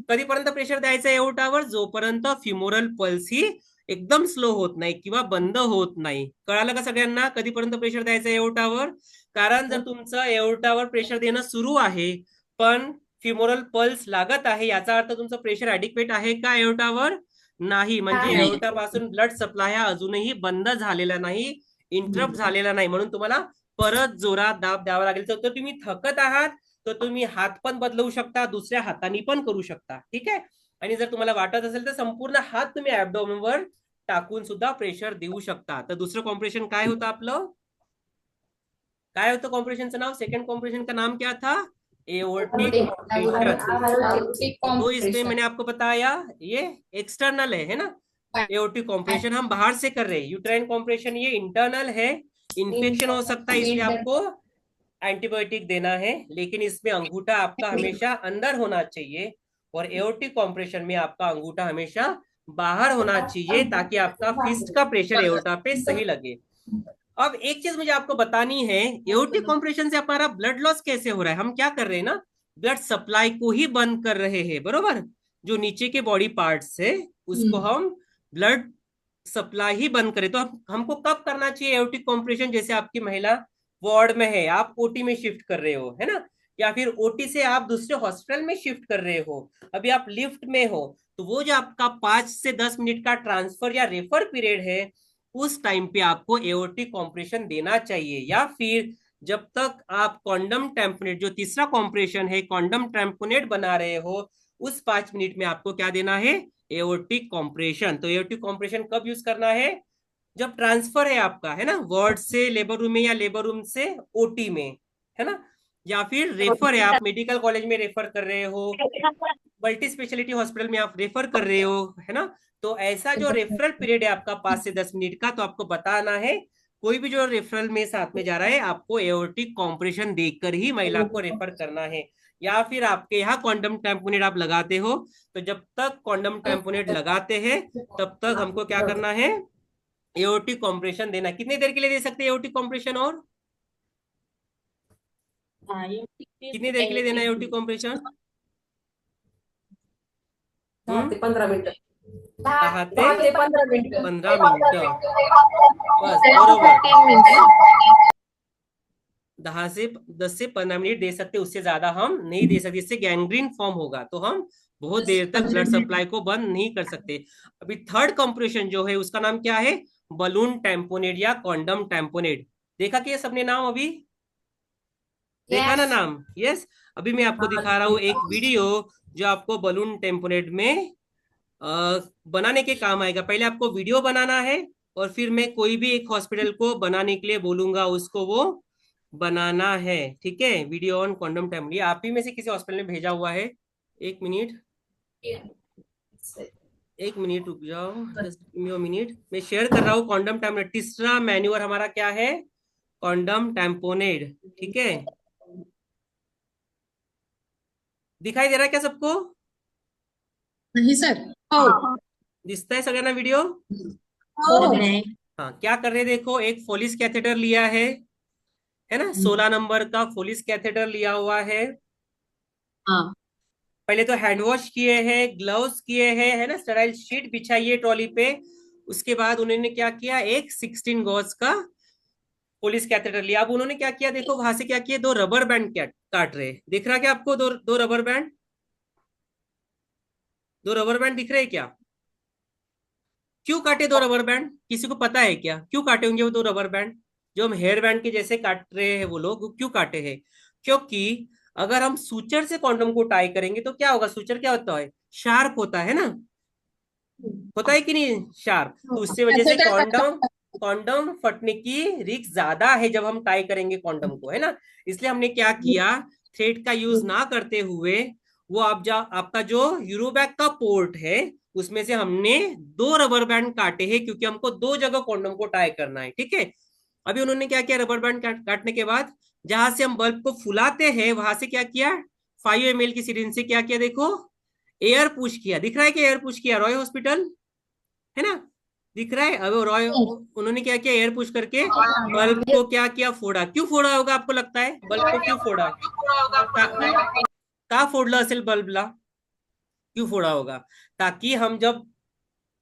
कधीपर्यंत प्रेशर द्यायचं एओर्टावर? जोपर्यंत फिमोरल पल्स ही एकदम स्लो होत नाही किंवा बंद होत नाही। कळालं का सगळ्यांना कधीपर्यंत प्रेशर द्यायचं एओर्टावर? कारण जर तुमचं एओर्टावर प्रेशर देणं सुरू आहे पण फिमोरल पल्स लागत आहे, याचा अर्थ तुमचं प्रेशर ऍडिक्वेट आहे का एओर्टावर? नाही, म्हणजे एओर्टा पासून ब्लड सप्लाय हा अजूनही बंद झालेला नाही, इंटरप्ट झालेला नाही, म्हणून तुम्हाला परत जोरात दाब द्यावा लागेल। तर तुम्ही थकत आहात तर तुम्ही हात पण बदलवू शकता, दुसऱ्या हाताने पण करू शकता, ठीक आहे। आणि जर तुम्हाला वाटत असेल तर संपूर्ण हात तुम्ही ऍब्डोमेनवर टाकून सुद्धा प्रेशर देऊ शकता। तर दुसरं कॉम्प्रेशन काय होतं आपलं? काय होतं कॉम्प्रेशनचं नाव? सेकंड कॉम्प्रेशन का नाम क्या था? Aortic compression. तो इसमें मैंने आपको बताया ये एक्सटर्नल है ना, एओर्टिक कंप्रेशन हम बाहर से कर रहे हैं, यूट्राइन कंप्रेशन ये इंटरनल है, इन्फेक्शन हो सकता है इसलिए आपको एंटीबायोटिक देना है, लेकिन इसमें अंगूठा आपका हमेशा अंदर होना चाहिए और एओर्टिक कंप्रेशन में आपका अंगूठा हमेशा बाहर होना चाहिए ताकि आपका फिस्ट का प्रेशर एओर्टा पे सही लगे। अब एक चीज मुझे आपको बतानी है, एओर्टिक कंप्रेशन से हमारा ब्लड लॉस कैसे हो रहा है। हम क्या कर रहे हैं ना, ब्लड सप्लाई को ही बंद कर रहे हैं, बरोबर। जो नीचे के बॉडी पार्ट्स है उसको हम ब्लड सप्लाई ही बंद करें। तो हमको कब करना चाहिए एओर्टिक कंप्रेशन? जैसे आपकी महिला वार्ड में है, आप ओटी में शिफ्ट कर रहे हो, है ना, या फिर ओटी से आप दूसरे हॉस्पिटल में शिफ्ट कर रहे हो, अभी आप लिफ्ट में हो, तो वो जो आपका 5 से 10 मिनट का ट्रांसफर या रेफर पीरियड है उस टाइम पे आपको एओर्टिक कंप्रेशन देना चाहिए। या फिर जब तक आप कॉन्डम टैम्पोनेट, जो तीसरा कंप्रेशन है, कॉन्डम टैम्पोनेट बना रहे हो, उस 5 मिनट में आपको क्या देना है, एओर्टिक कंप्रेशन। तो एओर्टिक कंप्रेशन कब यूज करना है? जब ट्रांसफर है आपका, है ना, वार्ड से लेबर रूम में या लेबर रूम से ओटी में, है ना, या फिर रेफर है, आप मेडिकल कॉलेज में रेफर कर रहे हो, मल्टी स्पेशलिटी हॉस्पिटल में आप रेफर कर रहे हो, है ना। तो ऐसा जो रेफरल पीरियड है आपका 5 से 10 मिनट का, तो आपको बताना है कोई भी जो रेफरल में साथ में जा रहा है आपको एओर्टिक कंप्रेशन देकर ही महिला को रेफर करना है। या फिर आपके यहाँ कॉन्डम टैम्पोनेट आप लगाते हो, तो जब तक कॉन्डम टैम्पोनेट लगाते हैं तब तक हमको क्या करना है, एओर्टिक कंप्रेशन देना। कितनी देर के लिए दे सकते हैं एओर्टिक कंप्रेशन? और कितनी देर के लिए देना है एओर्टिक कंप्रेशन? 15 मिनिट 10 ते 15 मिनिट 15 मिनिट बस, बरोबर। 10 से 15 मिनट दे सकते, उससे ज्यादा हम नहीं दे सकते, इससे गैंग्रीन फॉर्म होगा, तो हम बहुत देर तक ब्लड सप्लाई को बंद नहीं कर सकते। अभी थर्ड कंप्रेशन जो है उसका नाम क्या है, बलून टैम्पोनेट या कॉन्डम टैम्पोनेट। देखा कि ये सबने नाम अभी देखा ना नाम? यस। अभी मैं आपको दिखा रहा हूँ एक वीडियो जो आपको बलून टैम्पोनेट में बनाने के काम आएगा। पहले आपको वीडियो बनाना है और फिर मैं कोई भी एक हॉस्पिटल को बनाने के लिए बोलूंगा, उसको वो बनाना है, ठीक है। वीडियो ऑन कॉन्डम टैम्पोनेट आप ही में से किसी हॉस्पिटल ने भेजा हुआ है। एक मिनट रुक जाओ, जस्ट मिनट, मैं शेयर कर रहा हूँ। कॉन्डम टैम्पोनेट तीसरा मैन्यूअर हमारा क्या है, कॉन्डम टैम्पोनेट, ठीक है। दिखाई दे रहा है क्या सबको? नहीं सर। दिखता है सगळ्यांना वीडियो? हाँ, क्या कर रहे हैं देखो, एक फोलिस कैथेटर लिया है ना, 16 नंबर का फोलिस कैथेटर लिया हुआ है। हाँ। पहले तो हैंड वॉश किए हैं, ग्लव्स किए हैं, है ना, स्टेराइल शीट बिछाई है ट्रॉली पे। उसके बाद उन्होंने क्या किया, एक 16 गॉज का फोलिस कैथेटर लिया। अब उन्होंने क्या किया देखो, वहां से क्या किया, 2 रबर बैंड काट रहे। दिख रहा क्या आपको? दो रबर बैंड, 2 रबर बैंड दिख रहे हैं क्या? क्यों काटे 2 रबर बैंड? किसी को पता है क्या क्यों काटे होंगे वो 2 रबर बैंड? जो हम हेयर बैंड के जैसे काट रहे हैं वो लोग क्यों काटे हैं? क्योंकि अगर हम सूचर से कॉन्डम को टाई करेंगे तो क्या होगा, सूचर क्या होता है, शार्प होता है ना, होता है कि नहीं शार्प। तो उससे वजह से कॉन्डम फटने की रिस्क ज्यादा है जब हम टाई करेंगे कॉन्डम को, है ना। इसलिए हमने क्या किया, थ्रेड का यूज ना करते हुए वो आपका जो यूरोबैग का पोर्ट है उसमें से हमने 2 रबर बैंड काटे हैं, क्योंकि हमको 2 जगह कॉन्डम को टाई करना है, ठीक है। अभी उन्होंने क्या किया, रबर बैंड काटने के बाद जहां से हम बल्ब को फुलाते हैं वहां से क्या किया, 5 ml की सिरिंज से क्या किया देखो, एयर पुश किया। दिख रहा है कि एयर पुश किया, रॉय हॉस्पिटल, है ना, दिख रहा है। अब रॉय उन्होंने क्या किया, एयर पुश करके बल्ब को क्या किया, फोड़ा। क्यों फोड़ा होगा आपको लगता है, बल्ब को क्यों फोड़ा? का फोड़ला असेल बल्बला, क्यों फोड़ा होगा? ताकि हम जब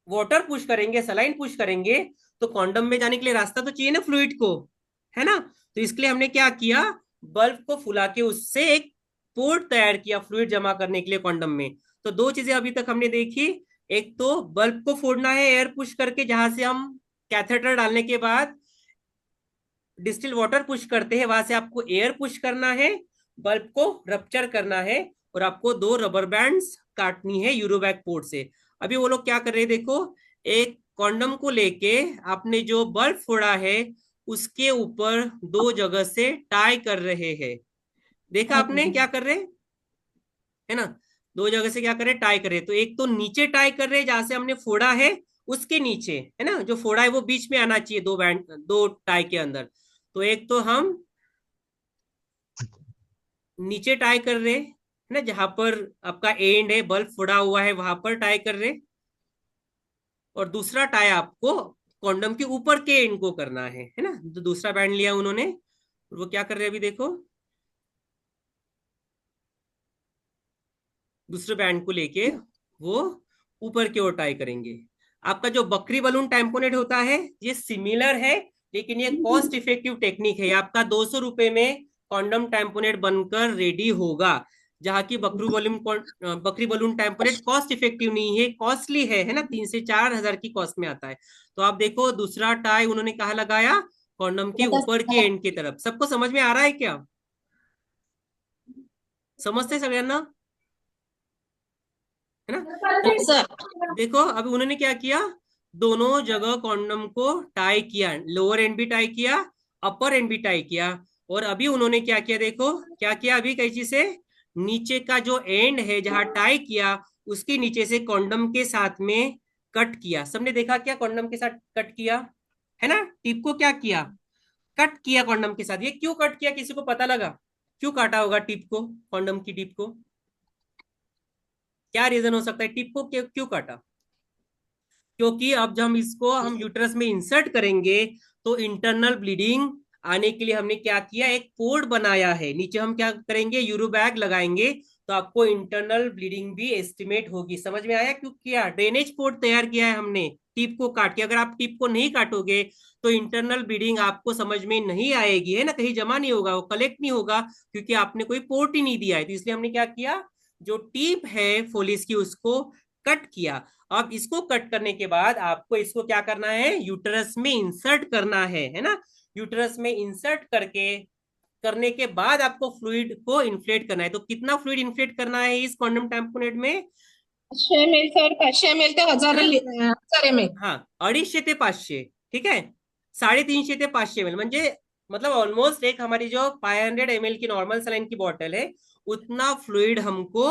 वाटर पुश करेंगे, सलाइन पुश करेंगे, तो कॉन्डम में जाने के लिए रास्ता तो चाहिए ना फ्लूइड को, है ना। तो इसके लिए हमने क्या किया, बल्ब को फुला के उससे एक पोर्ट तैयार किया फ्लूइड जमा करने के लिए कॉन्डम में। तो 2 चीजें अभी तक हमने देखी, एक तो बल्ब को फोड़ना है एयर पुश करके, जहां से हम कैथेटर डालने के बाद डिस्टिल वाटर पुश करते हैं वहां से आपको एयर पुश करना है, बल्ब को रप्चर करना है, और आपको 2 रबर बैंड्स काटनी है यूरोबैग पोर्ट से। अभी वो लोग क्या कर रहे हैं देखो, एक कॉन्डम को लेके आपने जो बल्ब फोड़ा है उसके ऊपर 2 जगह से टाई कर रहे हैं। देखा आपने क्या कर रहे है ना, दो जगह से क्या कर रहे, टाई कर रहे। तो एक तो नीचे टाई कर रहे जहां से हमने फोड़ा है, उसके नीचे है ना, जो फोड़ा है वो बीच में आना चाहिए दो बैंड, दो टाई के अंदर। तो एक तो हम नीचे टाई कर रहे है ना, जहां पर आपका एंड है, बल्ब फोड़ा हुआ है वहां पर टाई कर रहे, और दूसरा टाई आपको कॉन्डम के ऊपर के एंड को करना है ना। तो दूसरा बैंड लिया उन्होंने, वो क्या कर रहे हैं अभी देखो, दूसरे बैंड को लेके वो ऊपर की ओर टाई करेंगे। आपका जो बकरी बलून टेम्पोनेट होता है ये सिमिलर है, लेकिन ये कॉस्ट इफेक्टिव टेक्निक है। आपका 200 रुपए में कॉन्डम टेम्पोनेट बनकर रेडी होगा, जहाँ की बकरी बलून टेम्पोनेट कॉस्ट इफेक्टिव नहीं है, कॉस्टली है ना, 3 से 4 हजार की कॉस्ट में आता है। तो आप देखो दूसरा टाई उन्होंने कहा लगाया, कॉन्डम के ऊपर के एंड की तरफ। सबको समझ में आ रहा है क्या, समझते सगळ्यांना है ना। तो सर देखो अभी उन्होंने क्या किया, दोनों जगह कॉन्डम को टाई किया, लोअर एंड भी टाई किया, अपर एंड भी टाई किया। और अभी उन्होंने क्या किया, देखो क्या किया, अभी कैची से नीचे का जो एंड है जहां टाई किया, उसके नीचे से कॉन्डम के साथ में कट किया। सबने देखा क्या, कॉन्डम के साथ कट किया है ना, टिप को क्या किया, कट किया कॉन्डम के साथ। ये क्यों कट किया, किसी को पता लगा क्यों काटा होगा टिप को, कॉन्डम की टिप को, क्या रीजन हो सकता है, टिप को क्यों क्यों काटा। क्योंकि अब जब हम यूट्रस में इंसर्ट करेंगे तो इंटरनल ब्लीडिंग आने के लिए हमने क्या किया, एक पोर्ट बनाया है, नीचे हम क्या करेंगे, यूरो बैग लगाएंगे, तो आपको इंटरनल ब्लीडिंग भी एस्टिमेट होगी। समझ में आया, क्यों किया, ड्रेनेज पोर्ट तैयार किया है हमने टिप को काट के। अगर आप टिप को नहीं काटोगे तो इंटरनल ब्लीडिंग आपको समझ में नहीं आएगी, है ना, कहीं जमा नहीं होगा, वो कलेक्ट नहीं होगा, क्योंकि आपने कोई पोर्ट ही नहीं दिया है। तो इसलिए हमने क्या किया, जो टिप है फोलिस की उसको कट किया। अब इसको कट करने के बाद आपको इसको क्या करना है, यूटरस में इंसर्ट करना है ना। यूटरस में इंसर्ट करने के बाद आपको फ्लूइड को इन्फ्लेट करना है। तो कितना फ्लूइड इन्फ्लेट करना है इस कॉन्डम टैम्पोनेट में, 500 ml सर, 500 ml ते 1000 ml. हाँ 250 ते 500, ठीक है, 350 ते 500 ml, म्हणजे मतलब ऑलमोस्ट एक हमारी जो 500 ml की नॉर्मल सलाइन की बॉटल है, उतना फ्लूइड हमको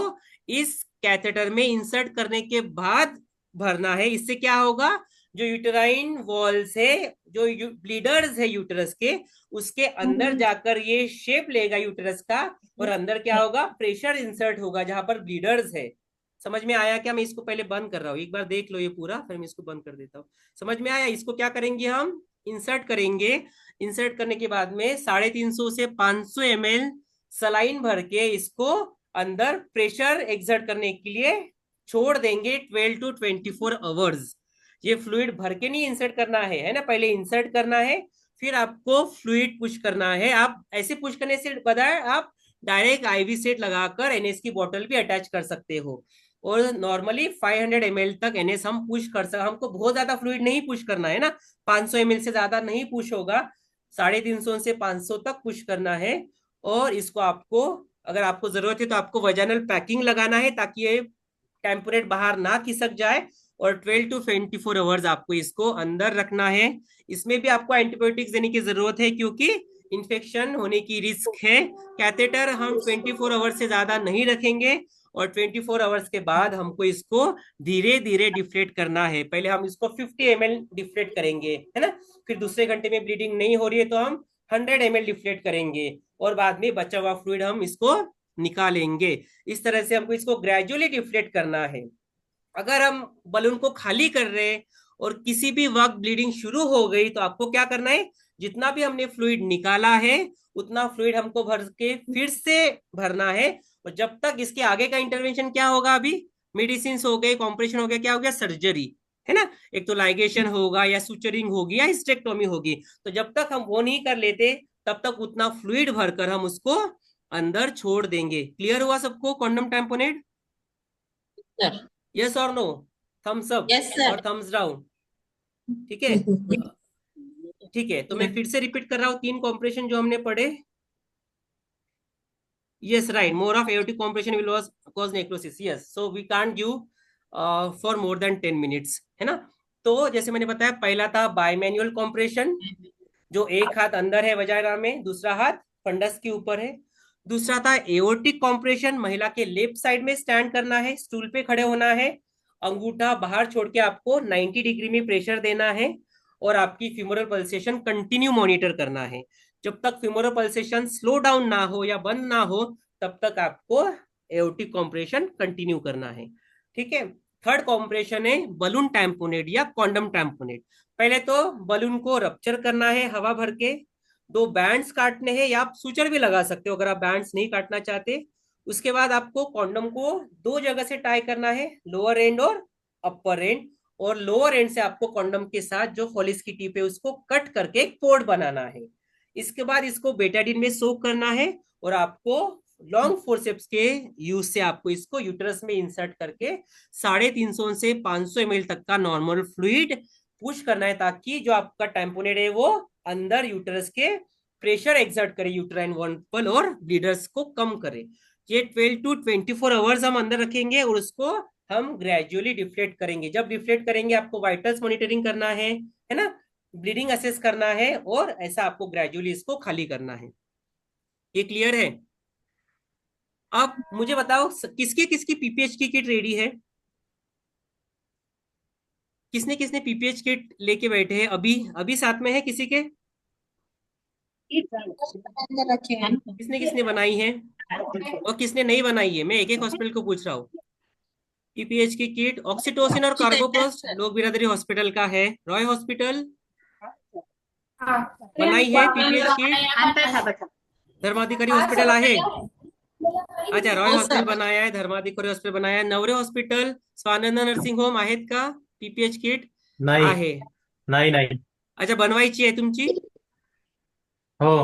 इस कैथेटर में इंसर्ट करने के बाद भरना है। इससे क्या होगा, जो यूटेराइन वॉल्स है, जो ब्लीडर्स है यूटरस के, उसके अंदर जाकर ये शेप लेगा यूटरस का, और अंदर क्या होगा, प्रेशर इंसर्ट होगा जहां पर ब्लीडर्स है। समझ में आया क्या, मैं इसको पहले बंद कर रहा हूँ, एक बार देख लो ये पूरा, फिर मैं इसको बंद कर देता हूँ। समझ में आया, इसको क्या करेंगे, हम इंसर्ट करेंगे। इंसर्ट करने के बाद में 350 से 500 ml सलाइन भर के इसको अंदर प्रेशर एक्सर्ट करने के लिए छोड़ देंगे 12 to 24 आवर्स। ये फ्लूइड भर के नहीं इंसर्ट करना है ना, पहले इंसर्ट करना है, फिर आपको फ्लूइड पुश करना है। आप ऐसे पुश करने से बजाय आप डायरेक्ट आईवी सेट लगाकर एनएस की बोतल भी अटैच कर सकते हो, और नॉर्मली 500 ml तक एनएस हम पुश कर सकते। हमको बहुत ज्यादा फ्लूइड नहीं पुश करना है ना, 500 ml से ज्यादा नहीं पुश होगा, 350 से 500 तक पुश करना है। और इसको आपको, अगर आपको जरूरत है तो आपको वजाइनल पैकिंग लगाना है, ताकि ये टेम्परेट बाहर ना खिसक जाए, और 12 to 24 आवर्स आपको इसको अंदर रखना है। इसमें भी आपको एंटीबायोटिक्स देने की जरूरत है, क्योंकि इन्फेक्शन होने की रिस्क है। कैथेटर हम 24 आवर्स से ज्यादा नहीं रखेंगे, और 24 आवर्स के बाद हमको इसको धीरे धीरे डिफ्लेट करना है। पहले हम इसको 50 ml डिफ्लेट करेंगे, है ना, फिर दूसरे घंटे में ब्लीडिंग नहीं हो रही है तो हम 100 ml डिफ्लेट करेंगे, और बाद में बचा हुआ फ्लूइड हम इसको निकालेंगे। इस तरह से हमको इसको ग्रेजुअली डिफ्लेट करना है। अगर हम बलून को खाली कर रहे हैं और किसी भी वक्त ब्लीडिंग शुरू हो गई, तो आपको क्या करना है, जितना भी हमने फ्लूइड निकाला है उतना फ्लूइड हमको भर के फिर से भरना है। और जब तक इसके आगे का इंटरवेंशन क्या होगा, अभी मेडिसिन हो गए, कॉम्प्रेशन हो गया, क्या हो गया, सर्जरी, है ना, एक तो लाइगेशन होगा या सुचरिंग होगी या हिस्टेक्टोमी होगी। तो जब तक हम वो नहीं कर लेते तब तक उतना फ्लूइड भरकर हम उसको अंदर छोड़ देंगे। क्लियर हुआ सबको कॉन्डम टैम्पोनेट, सर यस और no, thumbs up yes sir. और थम्स डाउन, ठीक है। ठीक है, तो मैं फिर से रिपीट कर रहा हूँ 3 कॉम्प्रेशन जो हमने पढ़े। Yes right, more of aortic compression will cause necrosis, yes, so we can't give for more than 10 minutes, है ना। तो जैसे मैंने बताया, पहला था बायमैन्युअल कॉम्प्रेशन, जो एक हाथ अंदर है वजाइना में, दूसरा हाथ फंडस के ऊपर है। दूसरा था एओर्टिक कॉम्प्रेशन, महिला के लेफ्ट साइड में स्टैंड करना है, स्टूल पे खड़े होना है, अंगूठा बाहर छोड़ के आपको 90 डिग्री में प्रेशर देना है और आपकी फ्यूमरल पल्सेशन कंटिन्यू मॉनिटर करना है। जब तक फ्यूमरल पल्सेशन स्लो डाउन ना हो या बंद ना हो तब तक आपको एओर्टिक कॉम्प्रेशन कंटिन्यू करना है। ठीक है। थर्ड कॉम्प्रेशन है बलून टैम्पोनेट या कॉन्डम टैम्पोनेट। पहले तो बलून को रप्चर करना है हवा भर के, 2 बैंड्स काटने हैं या आप सूचर भी लगा सकते हो अगर आप बैंड्स नहीं काटना चाहते। उसके बाद आपको कॉन्डम को 2 जगह से टाई करना है, लोअर एंड और अपर एंड, और लोअर एंड से आपको कॉन्डम के साथ जो फॉलिस की टिप है उसको कट करके एक पोर्ट बनाना है। इसके बाद इसको बेटाडीन में सोक करना है और आपको लॉन्ग फोर्सेप्स के यूज से आपको इसको यूटरस में इंसर्ट करके 350 से 500 ml तक का नॉर्मल फ्लूइड पुश करना है ताकि जो आपका टैम्पोनेट है वो अंदर यूटरस के प्रेशर एक्सर्ट करे यूट्राइन वॉल और ब्लीडर्स को कम करे। ये 12 to 24 आवर्स हम अंदर रखेंगे और उसको हम ग्रेजुअली डिफ्लेक्ट करेंगे। जब डिफ्लेक्ट करेंगे आपको वाइटल्स मॉनिटरिंग करना है ना, ब्लीडिंग असेस करना है और ऐसा आपको ग्रेजुअली इसको खाली करना है। ये क्लियर है? अब मुझे बताओ किसकी किसकी पीपीएच की किट रेडी है? किसने किसने पीपीएच किट लेके बैठे हैं? अभी अभी साथ में है किसी के? किसने किसने बनाई है और किसने नहीं बनाई है? मैं एक एक हॉस्पिटल को पूछ रहा हूँ। पीपीएच की किट ऑक्सीटोसिन और कार्बोपोस्ट लोक बिरादरी हॉस्पिटल का है। रॉय हॉस्पिटल बनाई है पीपीएच किट? धर्माधिकारी हॉस्पिटल आहे? अच्छा, रॉय हॉस्पिटल बनाया है, धर्माधिकारी हॉस्पिटल बनाया है। Navare hospital, Swanand nursing home आहेत का पीपीएच किट? आहे. नाही. अच्छा, बनवायची आहे तुमची? हो.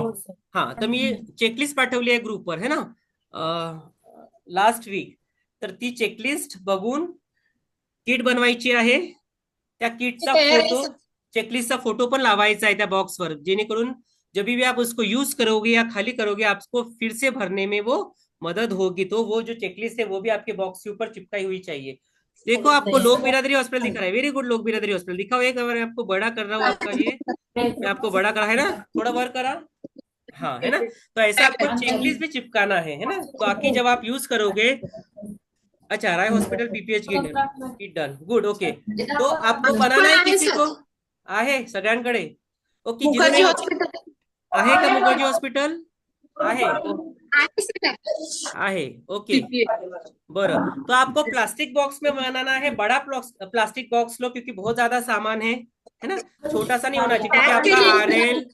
हा, तर मी चेकलिस्ट पाठवली आहे ग्रुपवर है ना लास्ट वीक. तर ती चेकलिस्ट बघून किट बनवायची आहे. त्या किटचा फोटो, चेकलिस्टचा फोटो पण लावायचा है त्या बॉक्सवर, जेणेकरून जब भी आप उसको यूज करोगे या खाली करोगे आपको फिर से भरने में वो मदद होगी। तो वो जो चेकलिस्ट है वो भी आपके बॉक्स के ऊपर चिपकाई हुई चाहिए। देखो आपको लोक बिरादरी हॉस्पिटल दिख रहा है, वेरी गुड, लोक बिरादरी हॉस्पिटल दिखाओ एक बार। आपको बड़ा कर रहा हूँ आपका ये, मैं आपको बड़ा करा है ना, थोड़ा वर्क करा, हाँ है ना। तो ऐसा आपको चेकलिस्ट भी चिपकाना है ना, बाकी जब आप यूज करोगे। अच्छा, Rai hospital PPH kit done, good, okay. तो आपको बनाना है किसी को? आहे सगळ्यांकडे? ओके, जिथे आहे का मुखर्जी हॉस्पिटल? आहे, ओके, बरं। तो आपको प्लास्टिक बॉक्स में बनाना है, बड़ा प्लास्टिक बॉक्स लो क्योंकि बहुत ज्यादा सामान है ना, छोटा सा नहीं होना चाहिए। ठीक है, आपका RL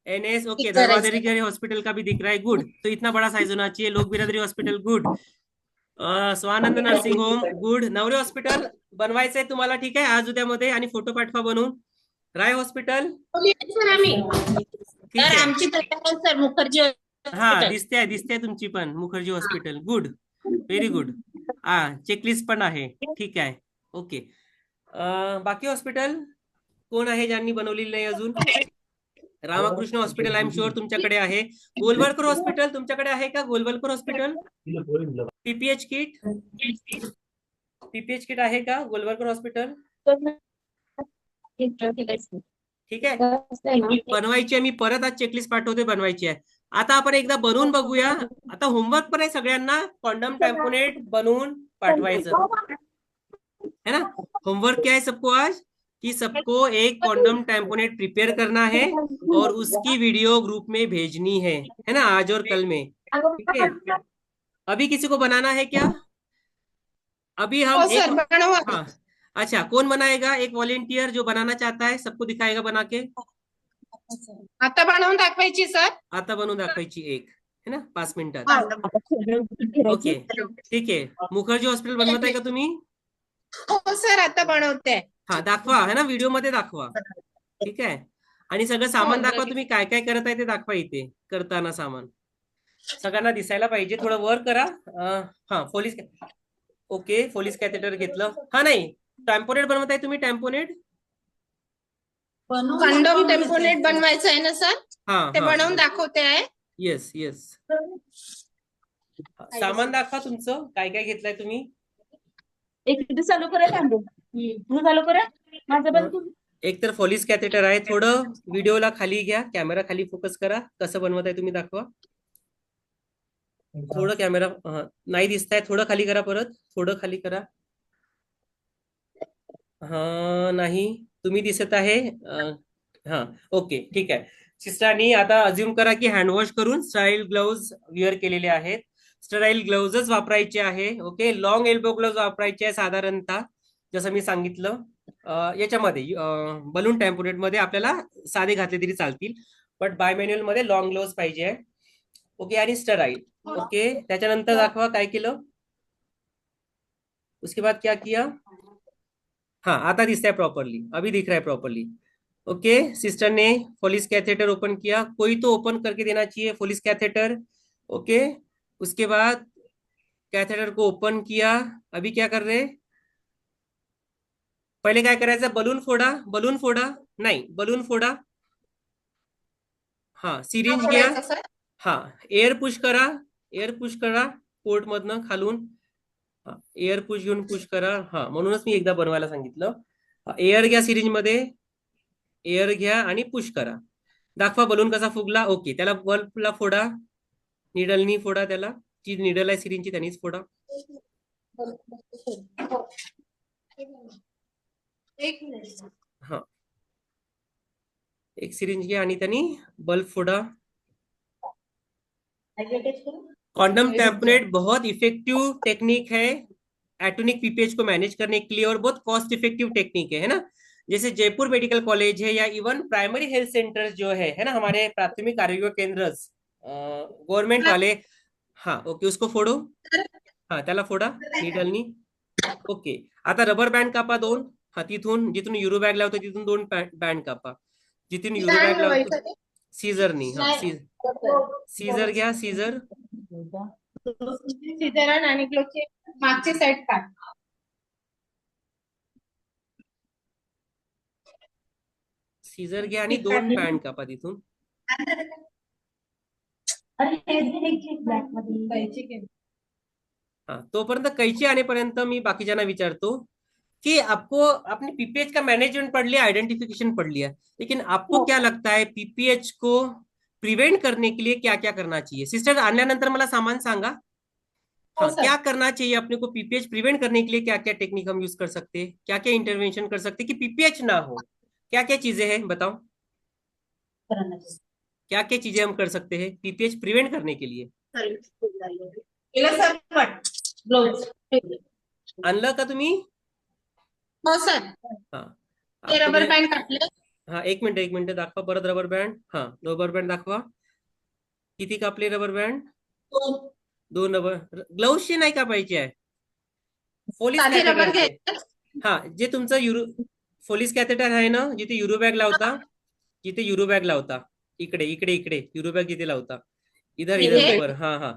NS, okay, Dharmadhikari hospital का भी दिख रहा है, गुड। तो इतना बड़ा साइज होना चाहिए। Lok Biradari hospital, good. Swanand nursing home, good. Navare hospital बनवायचंय तुम्हाला, ठीक आहे, आज उद्यामध्ये, आणि फोटो पाठवा बनवून। राय हॉस्पिटल, ठीक आहे, आमची सर मुखर्जी हा दिसते तुमची पण Mukherjee hospital, good, very good. हा, चेकलिस्ट पण आहे, ठीक आहे, ओके। बाकी हॉस्पिटल कोण आहे ज्यांनी बनवलेली नाही अजून? Ramakrishna hospital I am sure तुमच्याकडे आहे। गोलवलकर हॉस्पिटल तुमच्याकडे आहे का? गोलवलकर हॉस्पिटल पीपीएच किट आहे का गोलवलकर हॉस्पिटल? ठीक आहे, बनवायची आहे, मी परत आज चेकलिस्ट पाठवते, बनवायची आहे। आता आपण एकदा बनवून बघूया। आता होमवर्क पण आहे सगळ्यांना, कॉन्डम टैम्पोनेट बनवून पाठवायचं है ना। होमवर्क क्या है सबको आज? कि सबको एक कॉन्डम टैम्पोनेट प्रिपेयर करना है और उसकी वीडियो ग्रुप में भेजनी है ना, आज और कल में, ठीक है। अभी किसी को बनाना है क्या? अभी हम हाँ, अच्छा, कौन बनाएगा? एक वॉलेंटियर जो बनाना चाहता है सबको दिखाएगा बना के। आता बनवून दाखवायची सर? आता बनवून दाखवायची एक, है ना, 5 मिनिटात, ओके, ठीक आहे। मुखर्जी हॉस्पिटल बनवत आहे का तुम्ही? हो सर, आता बनवते। हा, दाखवा, है ना, व्हिडिओ मध्ये दाखवा, ठीक आहे। आणि सगळं सामान दाखवा, तुम्ही काय काय करत आहे ते दाखवा, इथे करताना सामान सगळ्यांना दिसायला पाहिजे। थोडं वर करा। हा, फोलिस, ओके, फोलिस कॅथेटर घेतलं। हा, नाही, टॅम्पोनेट बनवत आहे तुम्ही? टॅम्पोनेट, कॉन्डम टेम्पोनेट बनवायचं आहे ना सर? हा, ते बनवून दाखवते आहे। येस येस, सामान दाखवा तुमचं, काय काय घेतलंय तुम्ही। एक चालू करा, चालू करा माझं पण। एक तर फॉलिस कॅथेटर आहे, थोडं व्हिडिओला खाली घ्या, कॅमेरा खाली फोकस करा, कसं बनवत आहे तुम्ही दाखवा। थोडं कॅमेरा नाही दिसताय, थोडं खाली करा, परत थोडं खाली करा. हा नाही, तुम्ही दिसत आहे. हा ओके ठीक आहे. सिस्टरनी आता अज्युम करा की हँडवॉश करून स्टराईल ग्लोव्ज वेअर केलेले आहेत. स्टराईल ग्लोव्हजच वापरायचे आहे. ओके, लॉंग एल्बो ग्लोव्ज वापरायचे आहे साधारणतः, जसं मी सांगितलं. याच्यामध्ये बलून टेम्पोरेट मध्ये आपल्याला साधे घातले तरी चालतील, बट बाय मॅन्युअल मध्ये लॉंग ग्लोव्ज पाहिजे आहे. ओके, आणि स्टराईल. ओके, त्याच्यानंतर दाखवा काय केलं. उसके बाद क्या किया. हाँ आता दिखता है प्रॉपरली, अभी दिख रहा है प्रॉपरली. ओके, सिस्टर ने फोलिस कैथेटर ओपन किया, कोई तो ओपन करके देना चाहिए फोलिस कैथेटर. ओके, उसके बाद कैथेटर को ओपन किया. अभी क्या कर रहे, पहिले काय करायचं, बलून फोडा, बलून फोडा, नाही बलून फोडा. हा सिरिंज घ्या. हा एअर पुश करा, एअर पुश करा पोर्ट मधनं खालून. एअर पुश घेऊन पुश करा. हा म्हणूनच मी एकदा बनवायला सांगितलं. एअर घ्या सिरिंज मध्ये, एअर घ्या आणि पुश करा. दाखवा बलून कसा फुगला. ओके, त्याला बल्बला फोडा, निडलनी फोडा, त्याला जी निडल आहे सिरिंजची त्यांनीच फोडा. हा एक सिरिंज घ्या आणि त्यांनी बल्ब फोडा. क्वांटम टैम्पनेट बहुत इफेक्टिव टेक्निक है एटॉमिक पीपीएच को मैनेज करने के लिए, और बहुत कॉस्ट इफेक्टिव टेक्निक है ना. जैसे जयपुर मेडिकल कॉलेज है या इवन प्राइमरी हेल्थ सेंटर्स जो है ना, हमारे प्राथमिक आरोग्य केंद्र गवर्नमेंट वाले. हाँ ओके, उसको फोडो. हाँ त्याला फोडा निडलनी. ओके, आता रबर बँड कापा 2. हा तिथून जिथून युरो बॅग लावतो तिथून 2 बँड कापा. जिथून युरो बॅग लावतो सीझरनी. हा सीझर घ्या, सीझर. सीझर आणि ग्लोवची मागची साईड काढ. सीझर घ्या आणि 2 बँड कापा तिथून. हाँ तोपर्यंत कैची आनेपर्यंत मी बाकीच्यांना विचारतो कि आपको आपने पीपीएच का मैनेजमेंट पढ़ लिया, आइडेंटिफिकेशन पढ़ लिया, लेकिन आपको क्या लगता है पीपीएच को प्रिवेंट करने के लिए क्या क्या करना चाहिए. सिस्टर आल्यानंतर मला सामान सांगा. हाँ क्या करना चाहिए अपने को पीपीएच प्रिवेंट करने के लिए, क्या क्या टेक्निक हम यूज कर सकते हैं, क्या क्या इंटरवेंशन कर सकते हैं कि पीपीएच ना हो, क्या क्या चीजें हैं बताओ. क्या क्या चीजें हम कर सकते हैं पीपीएच प्रिवेंट करने के लिए. आणलं का तुम्ही. हो सर, हा रबर बँड कापले. हा एक मिनिट दाखवा परत रबर बँड. हा रबर बँड दाखवा, किती कापले रबर बँड. 2 रबर. ग्लोव्हची नाही कापायची आहे, फोलिस कॅथेटर. हा जे तुमचं फोलिस कॅथेटर आहे ना, जिथे युरो बॅग लावता, जिथे युरो बॅग लावता, इकडे इकडे इकडे युरो बॅग जिथे लावता, इधर इधर ऊपर. हा हा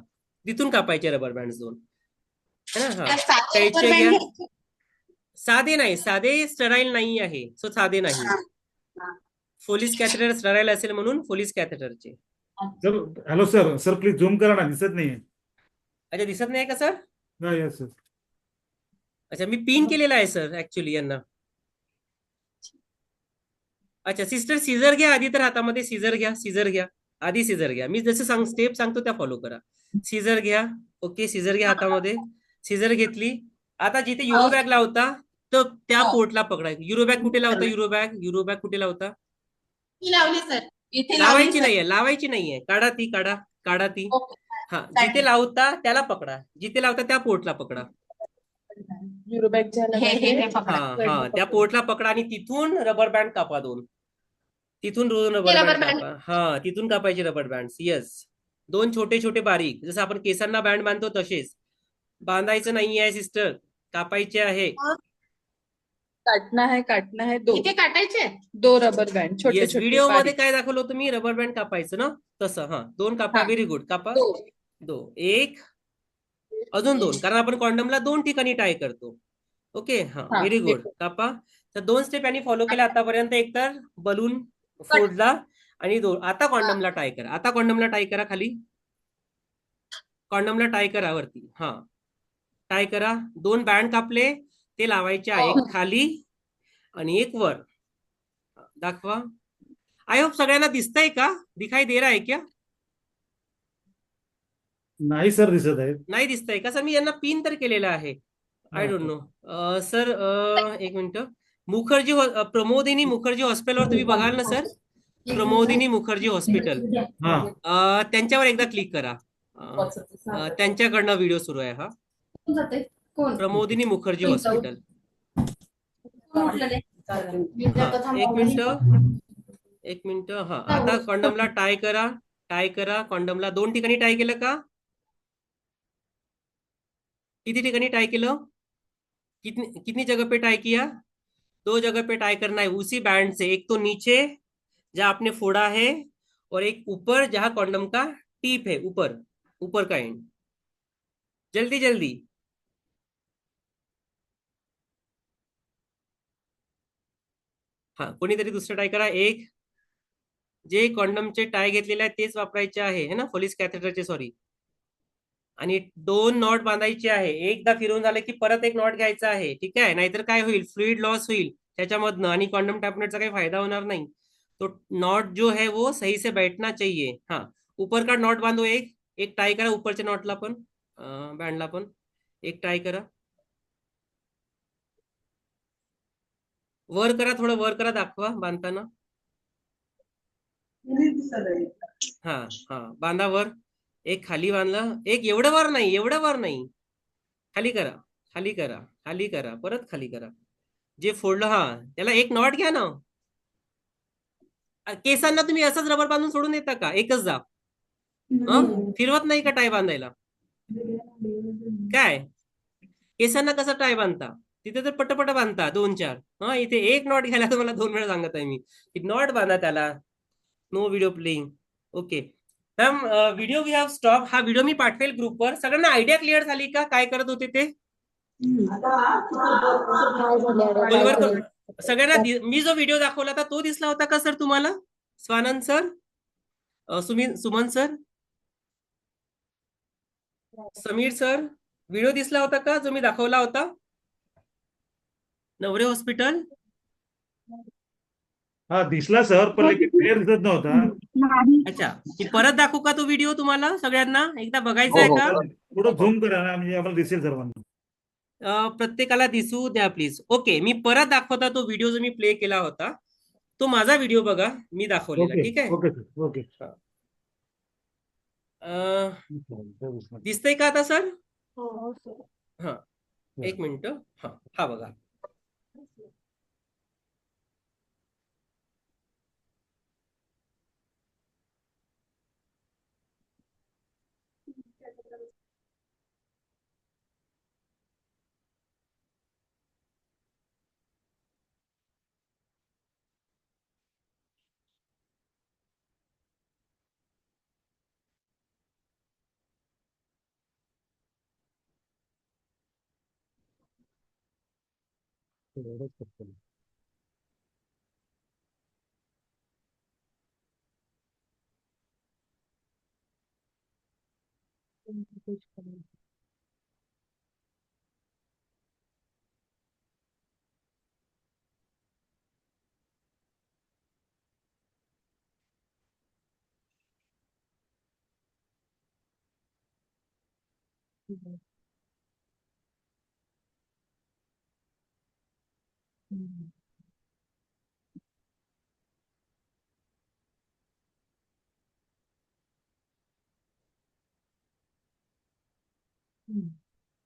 तिथून कापायचे रबर बँड 2 है ना. हा कैचे घ्या. साधे नाही, साधे स्टराईल नाही आहे, सो साधे नाही. फोलिस कॅथेटर स्टराईल असेल म्हणून फोलिस कॅथेटरचे. हॅलो सर, सर प्लीज झूम करा ना, दिसत नाहीये. अच्छा दिसत नाही का सर. नाही सर. अच्छा मी पिन केलेला आहे सर ऍक्च्युली यांना. अच्छा सिस्टर सीझर घ्या आधी, तर हातामध्ये सीझर घ्या, सीझर घ्या आधी, सीझर घ्या. मी जसं स्टेप सांगतो त्या फॉलो करा. सीझर घ्या. ओके सीझर घ्या हातामध्ये. सीझर घेतली. आता जिथे युरो बॅग लावता तर त्या पोर्टला पकडा. युरो बॅग कुठे लावता, युरो बॅग कुठे लावता. लावली सर, इथे लावायची नाहीये, लावायची नाहीये, काढा ती, काढा ती. हा जिथे लावता त्याला पकडा, जिथे लावता त्या पोर्टला पकडा. हा त्या पोर्टला पकडा आणि तिथून रबर बँड कापा 2. तिथून 2 रबर बँड कापा. हा तिथून कापायचे रबर बँड. येस 2 छोटे छोटे बारीक, जसं आपण केसांना बँड बांधतो तसेच. बांधायचं नाही आहे सिस्टर, कापायचे आहे. काटना है 2. इथे काटायचे 2 रबर बँड छोटे छोटे. व्हिडिओ मध्ये काय दाखवलं तुम्ही, रबर बँड कापायचं ना तसं. हा 2 कापा. Very good. कापा 2. 1 अजून 2, कारण आपण कॉन्डमला 2 ठिकाणी टाय करतो. ओके हा व्हेरी गुड. कापा. तर 2 स्टेप यांनी फॉलो केला आतापर्यंत. एक तर बलून फोडला आणि 2. आता कॉन्डमला टाय करा. आता कॉन्डमला टाय करा खाली. कॉन्डमला टाय करा वरती. हा टाय करा. 2 बँड कापले ते लावायचे आहे, एक खाली आणि एक वर. दाखवा. आय होप सगळ्यांना दिसतंय का, दिखाई दे रहा है क्या. नाही सर दिसत आहेत. नाही दिसतंय कसं? मी यांना पिन तर केलेलं आहे. I don't know sir. एक मिनिट. प्रमोदिनी मुखर्जी हॉस्पिटलवर तुम्ही बघाल ना सर? प्रमोदिनी मुखर्जी हॉस्पिटल, हा त्यांच्यावर एकदा क्लिक करा. त्यांच्याकडनं व्हिडिओ सुरू आहे हा. प्रमोदिनी मुखर्जी हॉस्पिटल. एक मिनिट. हा, आता कॉन्डमला टाय करा. कॉन्डमला 2 ठिकाणी टाय केलं का? किती ठिकाणी टाय केलं? कितनी जगह पे टाई किया? 2 जगह पे टाई करना है उसी बैंड से. एक तो नीचे जहां आपने फोड़ा है, और एक ऊपर जहां कॉन्डम का टीप है, ऊपर का एंड. जल्दी जल्दी. हा, कोणीतरी दुसरं टाय करा. एक जे कॉन्डमचे टाय घेतलेले आहेत तेच वापरायचे आहे है ना, फोलिस कॅथेटरचे, सॉरी. आणि 2 नॉट बांधायचे आहे. एकदा फिरून झालं की परत एक नॉट घ्यायचा आहे, ठीक आहे? नाहीतर काय होईल, फ्लुइड लॉस होईल त्याच्यामधनं आणि कॉन्डम टॅबलेटचा काही फायदा होणार नाही. तो नॉट जो है वो सही से बैठना चाहिए. हाँ, ऊपर का नॉट बांधो. एक टाई करा ऊपरच्या नॉटला पण, बँडला पण एक टाई करा. वर करा, थोडं वर करा, दाखवा बांधताना. हा हा, बांधा वर. एक खाली बांधला. एक एवढं वर नाही. खाली करा, परत खाली करा. जे फोडलं हा त्याला एक नॉट घ्या ना. केसांना तुम्ही असंच रबर बांधून सोडून देता का? एकच जा. फिरवत नाही का टाय बांधायला? काय केसांना कसं टाय बांधता? तिथे तर पटपट बांधता 2-4. हा, इथे एक नॉट घ्यायला तुम्हाला 2 वेळा सांगत आहे मी की नॉट बांधा त्याला. No video playing. Okay ma'am, video we have stop. हा व्हिडिओ मी पाठवेल ग्रुपवर. सगळ्यांना आयडिया क्लिअर झाली का काय करत होते ते? सगळ्यांना मी जो व्हिडिओ दाखवला होता तो दिसला होता का सर तुम्हाला? स्वानंद सर, सुमन सर, समीर सर, व्हिडिओ दिसला होता का जो मी दाखवला होता? नवरे हॉस्पिटल. हा दिसला सर, पण लेकिन क्लिअर दिसत नव्हता. अच्छा, मी परत दाखवू का तो व्हिडिओ तुम्हाला? सगळ्यांना एकदा बघायचा आहे का? थोडं झूम करा ना, म्हणजे आम्हाला दिसेल सर्वांना. प्रत्येकाला दिसू द्या प्लीज. ओके, मी परत दाखवता तो व्हिडिओ जो मी प्ले केला होता. तो माझा व्हिडिओ बघा, मी दाखवलेला, ओके ठीक आहे? Okay sir, okay. दिसतंय का आता सर? हो हा, एक मिनिट. हा बघा.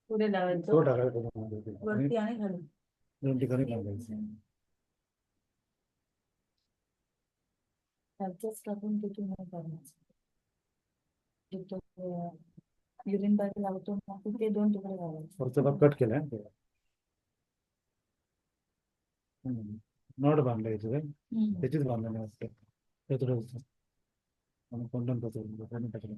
पुढे लावायचं तो टाकायचा वरती आणि खाली. 2 ठिकाणी बांधायचं. त्याच्याच टाकून तिथून हे करायचं. युरिन बॅग लावतो ना, ते 2 तुकडे लावायचे. वरचा भाग कट केलाय. नॉट बांधलायचं काय? त्याचीच बांधलेलं वाटतं. ते थोडं कोंडम टाकलं.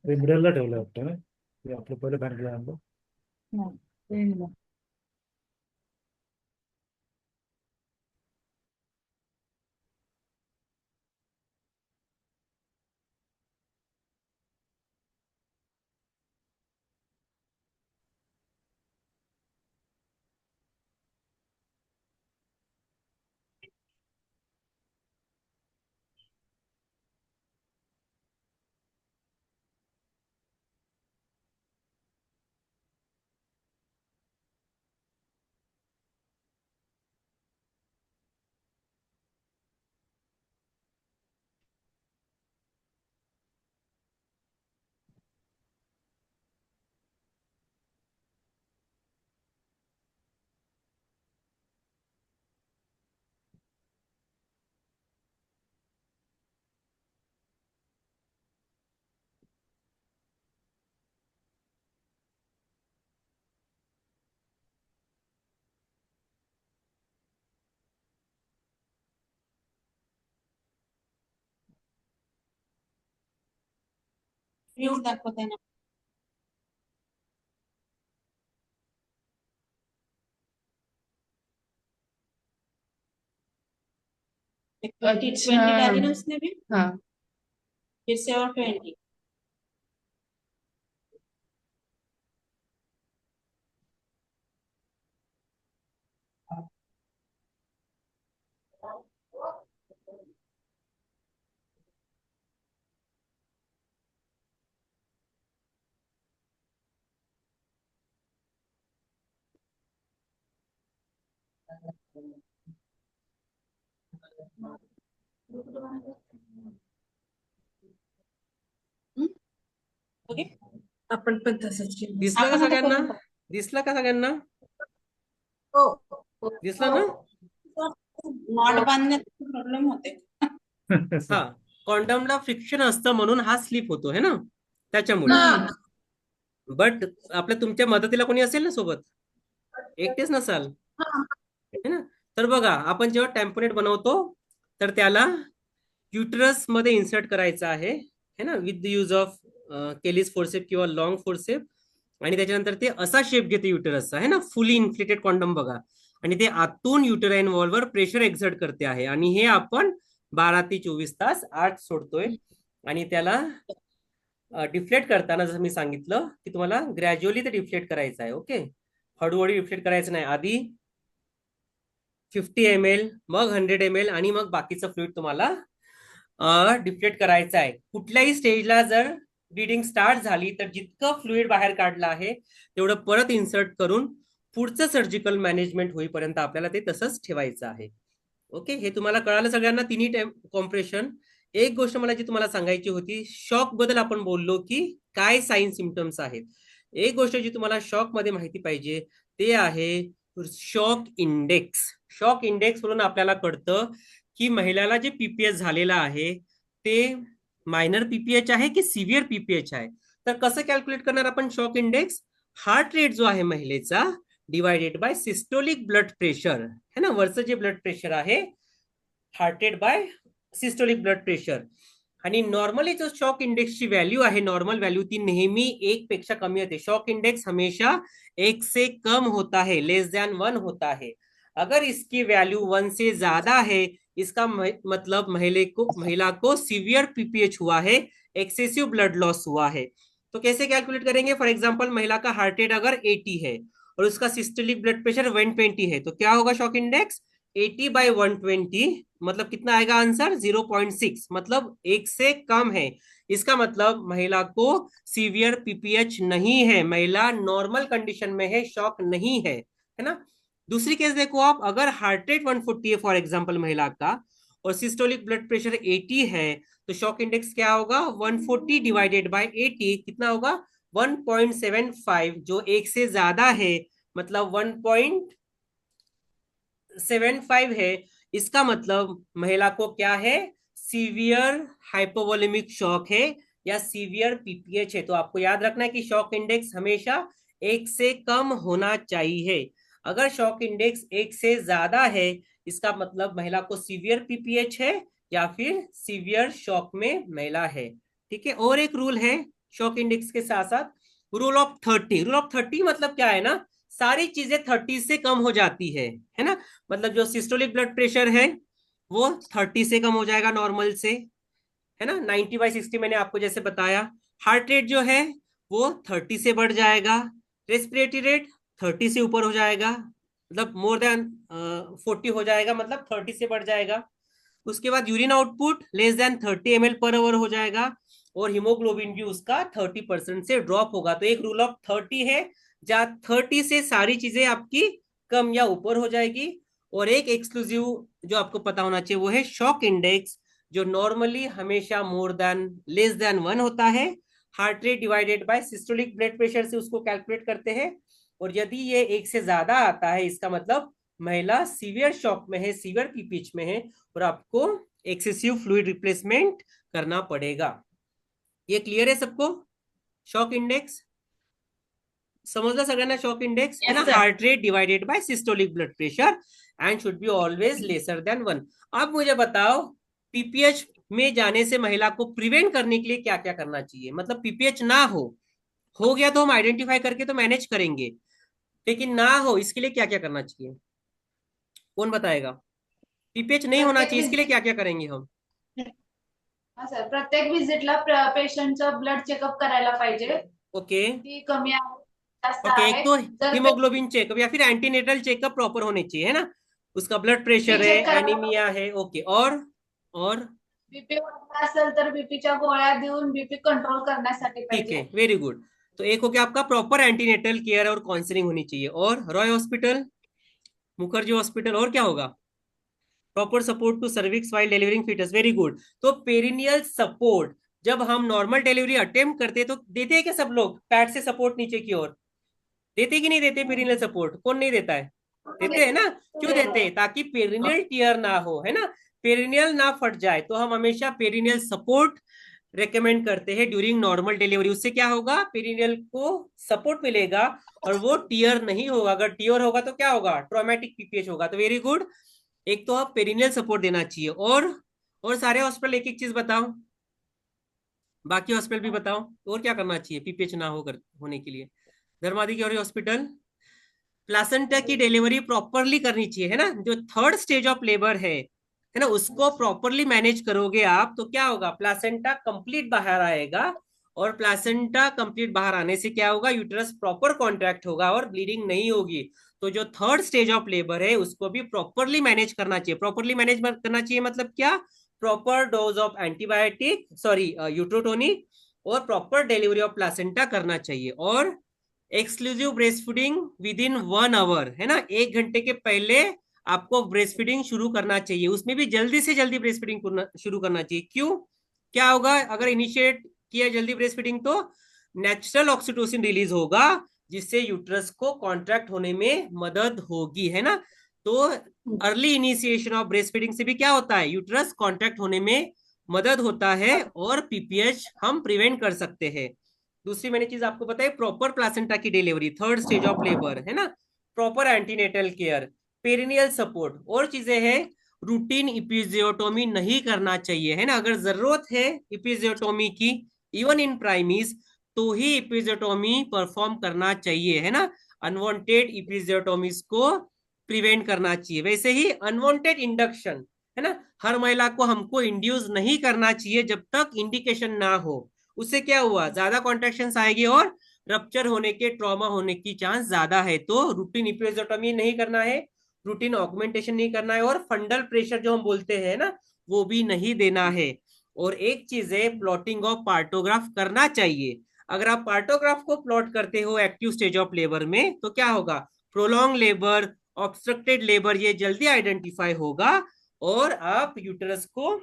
ते मिडलला ठेवलं वाटतं ना, ते आपलं पहिलं बँडला आणलं. न्यूज दाखवते ना. अच्छा. 20 डाली ना उसने भी, हाँ. फिर से और 20. ओके, आपण पण तसंच केलं. दिसलं का सगळ्यांना? दिसलं का सगळ्यांना? दिसलं ना? नॉट बांधण्यात प्रॉब्लेम होते. हा, कॉन्डमला फ्रिक्शन असतं म्हणून हा स्लिप होतो है ना, त्याच्यामुळे. बट आपल्या तुमच्या मदतीला कोणी असेल ना सोबत, एकटेच नसाल है ना. तर बघा, आपण जेव्हा टॅम्पोनेट बनवतो तर त्याला युटरस मध्ये इन्सर्ट करायचं आहे है ना, with the use of Kielland's forceps किंवा लॉंग फोर्सेप. आणि त्याच्यानंतर ते असा शेप घेते युटरसचा है ना, फुली इन्फ्लेटेड कॉन्डम बघा. आणि ते आतून युटराईन वॉलवर प्रेशर एक्झर्ट करते आहे. आणि हे आपण 12 ते 24 तास आत सोडतोय. आणि त्याला डिफ्लेट करताना जसं मी सांगितलं की तुम्हाला ग्रॅज्युअली ते डिफ्लेट करायचं आहे. ओके, हळूहळू डिफ्लेट करायचं नाही. आधी 50 ml, मग 100 ml आणि मग बाकीचं फ्लुइड तुम्हाला डिफ्लेट करायचं आहे. कुठल्याही स्टेजला जर ब्लिडिंग स्टार्ट झाली तर जितकं फ्लुइड बाहेर काढलं आहे तेवढं परत इन्सर्ट करून पुढचं सर्जिकल मॅनेजमेंट होईपर्यंत आपल्याला ते तसंच ठेवायचं आहे. ओके, हे तुम्हाला कळालं सगळ्यांना, तिन्ही कॉम्प्रेशन. एक गोष्ट मला जी तुम्हाला सांगायची होती, शॉक बद्दल आपण बोललो की काय साईन सिम्पटम्स आहेत. एक गोष्ट जी तुम्हाला शॉक मध्ये माहिती पाहिजे ते आहे शॉक इंडेक्स. शॉक इंडेक्स म्हणून आपल्याला कळतं की महिलाला जे पीपीएच झालेला आहे ते मायनर पीपीएच आहे की सिव्हिअर पीपीएच आहे. तर कसं कॅल्क्युलेट करणार आपण शॉक इंडेक्स? हार्ट रेट जो आहे महिलेचा divided by systolic blood pressure है ना, वरचं जे ब्लड प्रेशर आहे heart rate by systolic blood pressure. आणि नॉर्मली जो शॉक इंडेक्सची व्हॅल्यू आहे, नॉर्मल व्हॅल्यू, ती नेहमी 1 पेक्षा कमी होते. शॉक इंडेक्स हमेशा 1 से कम होता है, लेस देन 1 होता है. अगर इसकी वैल्यू 1 से ज्यादा है, इसका मतलब महिला को सीवियर पीपीएच हुआ है, एक्सेसिव ब्लड लॉस हुआ है. तो कैसे कैलकुलेट करेंगे? फॉर एग्जांपल महिला का हार्ट रेट अगर 80 है और उसका सिस्टोलिक ब्लड प्रेशर 120 है, तो क्या होगा शॉक इंडेक्स? 80 by 120 मतलब कितना आएगा आंसर? 0.6, मतलब 1 से कम है. इसका मतलब महिला को सीवियर पीपीएच नहीं है, महिला नॉर्मल कंडीशन में है, शॉक नहीं है ना. दूसरी केस देखो आप, अगर हार्ट रेट 140 है फॉर एग्जांपल महिला का और सिस्टोलिक ब्लड प्रेशर 80 है, तो शॉक इंडेक्स क्या होगा? 140 डिवाइडेड बाय 80 कितना होगा? 1.75, जो 1 से ज्यादा है, मतलब 1.75 है. इसका मतलब महिला को क्या है? सीवियर हाइपोवोलेमिक शॉक है या सीवियर पीपीएच है. तो आपको याद रखना है कि शॉक इंडेक्स हमेशा 1 से कम होना चाहिए. अगर शॉक इंडेक्स 1 से ज्यादा है, इसका मतलब महिला को सीवियर पीपीएच है या फिर सीवियर शॉक में महिला है. ठीक है, और एक रूल है शॉक इंडेक्स के साथ साथ, रूल ऑफ 30. रूल ऑफ 30 मतलब क्या है ना, सारी चीजें 30 से कम हो जाती है ना. मतलब जो सिस्टोलिक ब्लड प्रेशर है वो 30 से कम हो जाएगा नॉर्मल से, है ना. 90/60 मैंने आपको जैसे बताया. हार्ट रेट जो है वो 30 से बढ़ जाएगा. रेस्पिरेटरी रेट 30 से ऊपर हो जाएगा, मतलब मोर देन 40 हो जाएगा, मतलब 30 से बढ़ जाएगा. उसके बाद urine output less than 30 ml per hour हो जाएगा और हीमोग्लोबिन भी उसका 30% से ड्रॉप होगा. तो एक रूल ऑफ 30 है जहां 30 से सारी चीजें आपकी कम या ऊपर हो जाएगी. और एक एक्सक्लूसिव जो आपको पता होना चाहिए वो है शॉक इंडेक्स, जो नॉर्मली हमेशा मोर देन लेस देन 1 होता है. Heart rate divided by systolic blood pressure से उसको कैलकुलेट करते हैं. और यदि ये 1 से ज्यादा आता है, इसका मतलब महिला सीवियर शॉक में है, सीवियर पीपीएच में है और आपको एक्सेसिव फ्लूइड रिप्लेसमेंट करना पड़ेगा. ये क्लियर है सबको? शॉक इंडेक्स समझला सगळ्यांना? शॉक इंडेक्स है ना, heart rate divided by systolic blood pressure and should be always lesser than 1. अब मुझे बताओ पीपीएच में जाने से महिला को प्रिवेंट करने के लिए क्या क्या करना चाहिए, मतलब पीपीएच ना हो गया तो हम आइडेंटिफाई करके तो मैनेज करेंगे, लेकिन ना हो इसके लिए क्या क्या करना चाहिए, कौन बताएगा? पीपीएच नहीं होना चाहिए इसके लिए क्या क्या करेंगे हम? हा सर, प्रत्येक विजिटला पेशंटचं ब्लड चेकअप करायला पाहिजे. ओके ती कमी आहे, जास्त ओके, आहे. एक तो जर हिमोग्लोबिन चेकअप या फिर एंटीनेटल चेकअप प्रॉपर होने चाहिए, है ना, उसका ब्लड प्रेशर है, check करायला एनीमिया है, ओके, और बीपी वाढला असेल तर बीपीच्या गोळ्या देऊन बीपी कंट्रोल करण्यासाठी ठीक पाहिजे. है, वेरी गुड. तो एक हो गया आपका प्रॉपर एंटीनेटल केयर और काउंसलिंग होनी चाहिए. और रॉय हॉस्पिटल, मुखर्जी हॉस्पिटल, और क्या होगा? Proper support to cervix while delivering foetus, very good. तो पेरिनियल सपोर्ट जब हम नॉर्मल डिलीवरी अटेम्प्ट करते हैं तो देते हैं क्या सब लोग पैड से सपोर्ट नीचे की ओर? देते कि नहीं देते पेरिनियल सपोर्ट? कौन नहीं देता है? देते हैं ना. क्यों देते हैं? ताकि पेरिनियल टियर ना हो, है ना, पेरिनियल ना फट जाए. तो हम हमेशा पेरिनियल सपोर्ट रेकमेंड करते हैं ड्यूरिंग नॉर्मल डिलीवरी. उससे क्या होगा? पेरिनियल को सपोर्ट मिलेगा और वो टियर नहीं होगा. अगर टियर होगा तो क्या होगा? ट्रॉमेटिक पीपीएच होगा. तो वेरी गुड, एक तो आप पेरिनियल सपोर्ट देना चाहिए. और सारे हॉस्पिटल एक एक चीज बताओ, बाकी हॉस्पिटल भी बताओ, और क्या करना चाहिए पीपीएच ना होने के लिए? धर्मादि की हॉस्पिटल, प्लासेंटा की डिलीवरी प्रॉपरली करनी चाहिए, है ना. जो थर्ड स्टेज ऑफ लेबर है ना, उसको प्रॉपरली मैनेज करोगे आप तो क्या होगा? प्लासेंटा कंप्लीट बाहर आएगा. और प्लासेंटा कंप्लीट बाहर आने से क्या होगा? यूटरस प्रॉपर कॉन्ट्रैक्ट होगा और ब्लीडिंग नहीं होगी. तो जो थर्ड स्टेज ऑफ लेबर है उसको भी प्रॉपरली मैनेज करना चाहिए. प्रॉपरली मैनेज करना चाहिए मतलब क्या? Proper dose of antibiotic, sorry uterotonic, और प्रॉपर डिलीवरी ऑफ प्लासेंटा करना चाहिए. और exclusive breast feeding within 1 hour, है ना, 1 घंटे के पहले आपको ब्रेस्ट फीडिंग शुरू करना चाहिए. उसमें भी जल्दी से जल्दी ब्रेस्ट फीडिंग शुरू करना चाहिए. क्यों? क्या होगा अगर इनिशिएट किया जल्दी ब्रेस्ट फीडिंग? तो नेचुरल ऑक्सीटोसिन रिलीज होगा जिससे यूट्रस को कॉन्ट्रैक्ट होने में मदद होगी, है ना. तो early initiation of breast feeding से भी क्या होता है? यूट्रस कॉन्ट्रैक्ट होने में मदद होता है और पीपीएच हम प्रिवेंट कर सकते हैं. दूसरी मैंने चीज आपको बताई, प्रॉपर प्लासेंटा की delivery third stage of labour, है ना, proper antenatal care, perineal support. और चीजें हैं, रूटीन इपिजियोटोमी नहीं करना चाहिए, है ना. अगर जरूरत है इपिजियोटोमी की इवन इन प्राइमीज तो ही इपिजियोटोमी परफॉर्म करना चाहिए, है ना. अनवांटेड इपिजियोटोमीज को प्रिवेंट करना चाहिए. वैसे ही अनवांटेड इंडक्शन, है ना, हर महिला को हमको इंड्यूस नहीं करना चाहिए जब तक इंडिकेशन ना हो. उससे क्या हुआ? ज्यादा कॉन्ट्रैक्शंस आएगी और रप्चर होने के, ट्रॉमा होने की चांस ज्यादा है. तो रूटीन इपिजियोटोमी नहीं करना है, रूटीन ऑगमेंटेशन नहीं करना है, और फंडल प्रेशर जो हम बोलते हैं ना वो भी नहीं देना है. और एक चीज है, प्लॉटिंग ऑफ पार्टोग्राफ करना चाहिए. अगर आप पार्टोग्राफ को प्लॉट करते हो एक्टिव स्टेज ऑफ लेबर में तो क्या होगा? प्रोलॉन्ग लेबर, ऑब्स्ट्रक्टेड लेबर, ये जल्दी आइडेंटिफाई होगा और आप यूटरस को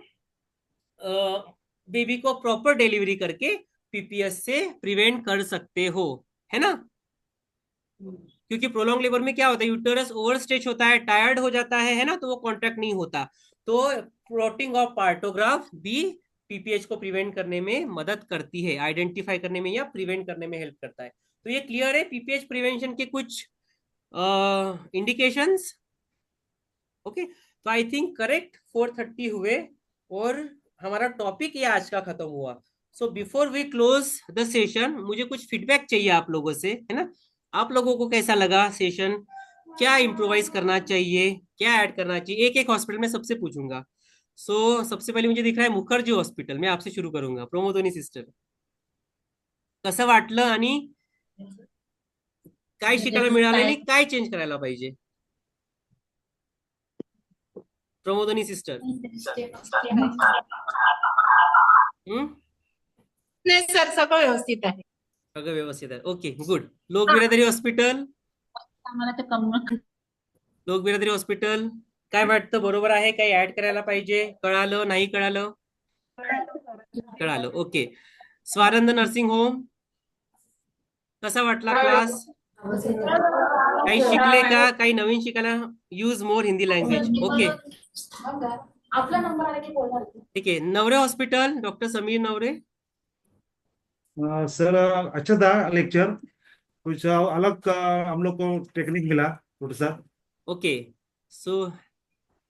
बेबी को प्रॉपर डिलीवरी करके पीपीएस से प्रिवेंट कर सकते हो, है ना. क्योंकि प्रोलॉन्ग लेबर में क्या होता है? यूटरस ओवर स्ट्रेच होता है, टायर्ड हो जाता है ना, तो वो कॉन्ट्रैक्ट नहीं होता. तो प्लॉटिंग ऑफ पार्टोग्राफ भी पीपीएच को प्रिवेंट करने में मदद करती है, आइडेंटिफाई करने में या प्रिवेंट करने में हेल्प करता है. तो ये क्लियर है पीपीएच प्रिवेंशन के कुछ इंडिकेशंस. ओके, तो आई थिंक करेक्ट 4:30 हुए और हमारा टॉपिक ये आज का खत्म हुआ. So before we close the session मुझे कुछ फीडबैक चाहिए आप लोगों से, है ना. आप लोगों को कैसा लगा सेशन? क्या इम्प्रोवाइज करना चाहिए, क्या ऐड करना चाहिए? एक एक हॉस्पिटल में सबसे पूछूंगा. सो सबसे पहले मुझे दिख रहा है मुखर्जी हॉस्पिटल, मैं आपसे शुरू करूंगा. प्रमोदनी सिस्टर, कसं वाटलं आणि काय शिकायला मिळालं आणि काय चेंज करायला पाहिजे? प्रमोदनी सिस्टर. नाही सर, सगळं व्यवस्थित आहे. सगळं व्यवस्थित आहे. Okay good. लोक बिरादरी हॉस्पिटल, आम्हाला तर कम लोक बिरादरी हॉस्पिटल, काय वाटतं? बरोबर आहे? काही ऍड करायला पाहिजे? कळालं नाही कळालं? कळालं. ओके. स्वानंद नर्सिंग होम, कसा वाटला क्लास? काही शिकले का? काही नवीन शिकायला? Use more Hindi language. Okay आपला नंबर आला की बोलणार. ठीक है. नवरे हॉस्पिटल, डॉक्टर समीर नवरे. सर अच्छा था लेक्चर, कुछ अलग हम लोग को टेक्निक मिला थोड़ा सा. ओके, सो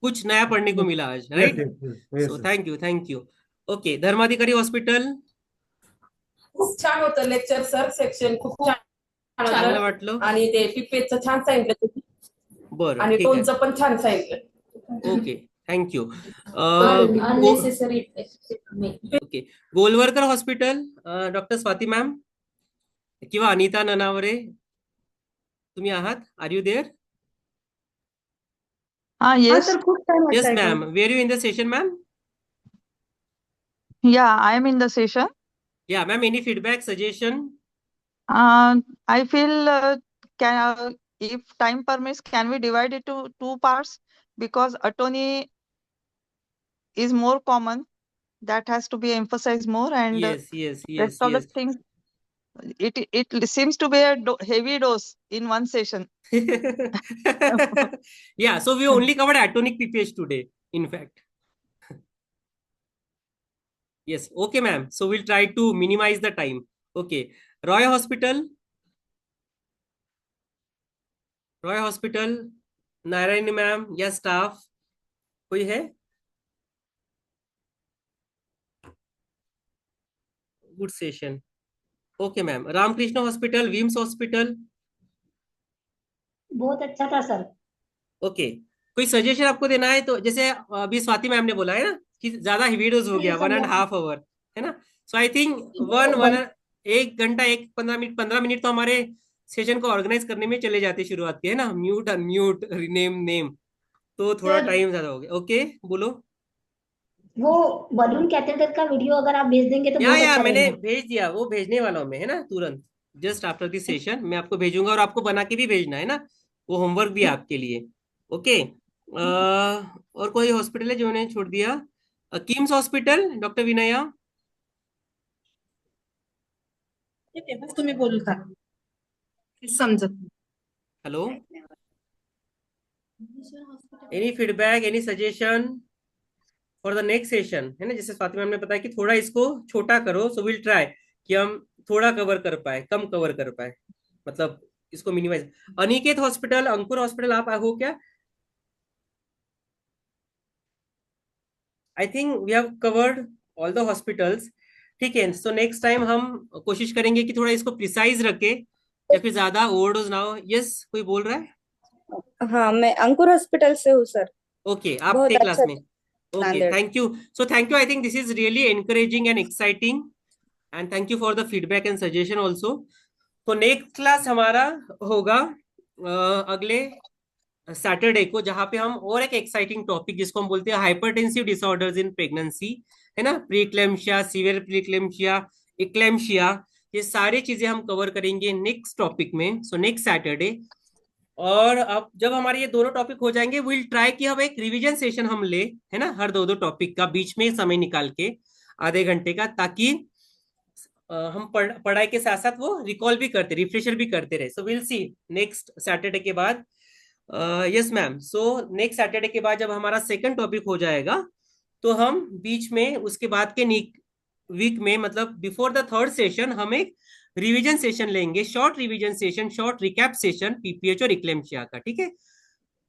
कुछ नया पढ़ने को मिला आज, right? Yes, so sir. Thank you, thank you. Okay, Dharmadhikari hospital खूप छान होतं लेक्चर सर. सेक्शन खूप छान चांगलं होतं. वाटलं. आणि ते पिपेचं छान सांगितलं तुम्ही. बरं, आणि ठीक आहे. टोनचं पण छान सांगितलं. Okay, thank you. Unnecessary okay, Golwalkar hospital doctor Swati ma'am किंवा अनिता ननावरे, तुम्ही आहात? Are you there? Yes, sir खूप छान येस वाटतंय ma'am. Were you in the session ma'am? yeah, I am in the session. या ma'am, any feedback, suggestion? I feel if time permits, can we divide it to two parts? Because attorney is more common, that has to be emphasized more, and Yes, yes, rest yes, of the yes. things, it seems to be a heavy dose in one session. Yeah, so we only covered atonic PPH today, in fact. Yes, okay, ma'am. So we'll try to minimize the time. Okay, Roy Hospital. Roy hospital, Narayani ma'am या staff कोई है? Good session. Okay ma'am. Ramakrishna hospital, VIMS hospital. बहुत अच्छा था sir. Okay, कोई suggestion आपको देना है तो, जैसे अभी स्वाति मैम ने बोला है ना कि ज्यादा हेवी डोज हो गया, 1.5 आवर, है ना? सो आई थिंक 1 घंटा 15 मिनट तो हमारे सेशन को ऑर्गेनाइज करने में चले जाते शुरुआत के, है ना? म्यूट अनम्यूट रिनेम नेम, तो थोड़ा टाइम ज्यादा हो गया. ओके, बोलो. वो बलून कैथेटर का वीडियो अगर आप भेज देंगे तो बहुत या अच्छा मैंने रहेगा. भेज दिया, वो भेजने वाला हूँ मैं, है ना? तुरंत जस्ट आफ्टर दिस सेशन मैं आपको भेजूंगा, और आपको बना के भी भेजना है ना, वो होमवर्क भी आपके लिए. ओके. और कोई हॉस्पिटल है जो उन्हें छोड़ दिया? KIMS hospital, doctor Vinaya. ते तेव्हाच तुम्ही बोलता समजत नाही. Hello, any feedback, any suggestion for the next session, है ना? जैसे स्वाति मैम ने बताया कि थोड़ा इसको छोटा करो, सो विल ट्राई कि हम थोड़ा कवर कर पाए, कम कवर कर पाए, मतलब इसको minimise. Aniket hospital, Ankur hospital, आप हो क्या? I think we have covered all the hospitals. ठीक है, सो नेक्स्ट टाइम हम कोशिश करेंगे कि थोड़ा इसको प्रिसाइज रखे, या फिर ज्यादा ओवरडोज ना हो. यस, कोई बोल रहा है? हाँ, मैं अंकुर हॉस्पिटल से हूँ सर. ओके, आप बहुत थे क्लास अच्छा में? Okay, Nanded. Thank you. So thank you. I think this is really encouraging and exciting, and thank you for the feedback and suggestion also. तो नेक्स्ट क्लास हमारा होगा अगले सैटरडे को, जहां पे हम और एक एक्साइटिंग टॉपिक, जिसको हम बोलते हैं हाइपरटेंसिव डिसऑर्डर्स इन प्रेगनेंसी, है ना? प्रीक्लेम्शिया, सीवियर प्रीक्लेम्शिया, इक्लेम्शिया, ये सारी चीजें हम कवर करेंगे नेक्स्ट टॉपिक में. So next Saturday. और अब जब हमारे ये दोनों टॉपिक हो जाएंगे, विल ट्राई कि हम एक रिवीजन सेशन हम ले, है ना, हर दो टॉपिक का बीच में समय निकाल के आधे घंटे का, ताकि हम पढ़ाई के साथ साथ वो रिकॉल भी करते, रिफ्रेशर भी करते रहे. So will see next Saturday के बाद. Yes ma'am. So next Saturday के बाद जब हमारा सेकंड टॉपिक हो जाएगा, तो हम बीच में उसके बाद के वीक में, मतलब बिफोर द थर्ड सेशन, हम एक रिवीजन सेशन लेंगे, short revision session, short recap session PPH और इक्लेम्शिया का. ठीक है,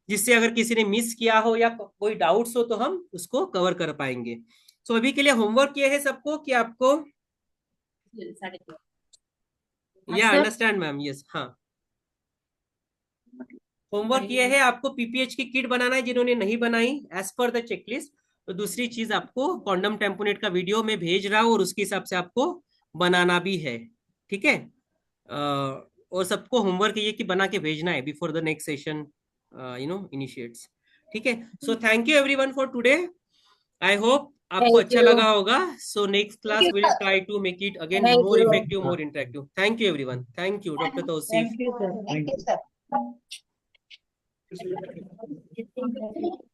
जिससे अगर किसी ने मिस किया हो या कोई डाउट्स हो तो हम उसको कवर कर पाएंगे. सो अभी के लिए होमवर्क ये है सबको कि आपको, या अंडरस्टैंड मैम? यस, हाँ. होमवर्क ये है, आपको पीपीएच की किट बनाना है, जिन्होंने नहीं बनाई एज पर द चेकलिस्ट. तो दूसरी चीज, आपको कॉन्डम टेम्पोनेट का वीडियो में भेज रहा हूँ, और उसके हिसाब से आपको बनाना भी है. ठीक है, और सबको होमवर्क ये कि बना के भेजना है before the next session initiates. ठीक है, so thank you everyone for today. I hope आपको अच्छा लगा होगा. So next class will try to make it again more effective, more interactive. Thank you everyone. Thank you doctor Tauseef. Thank you sir. Thank you.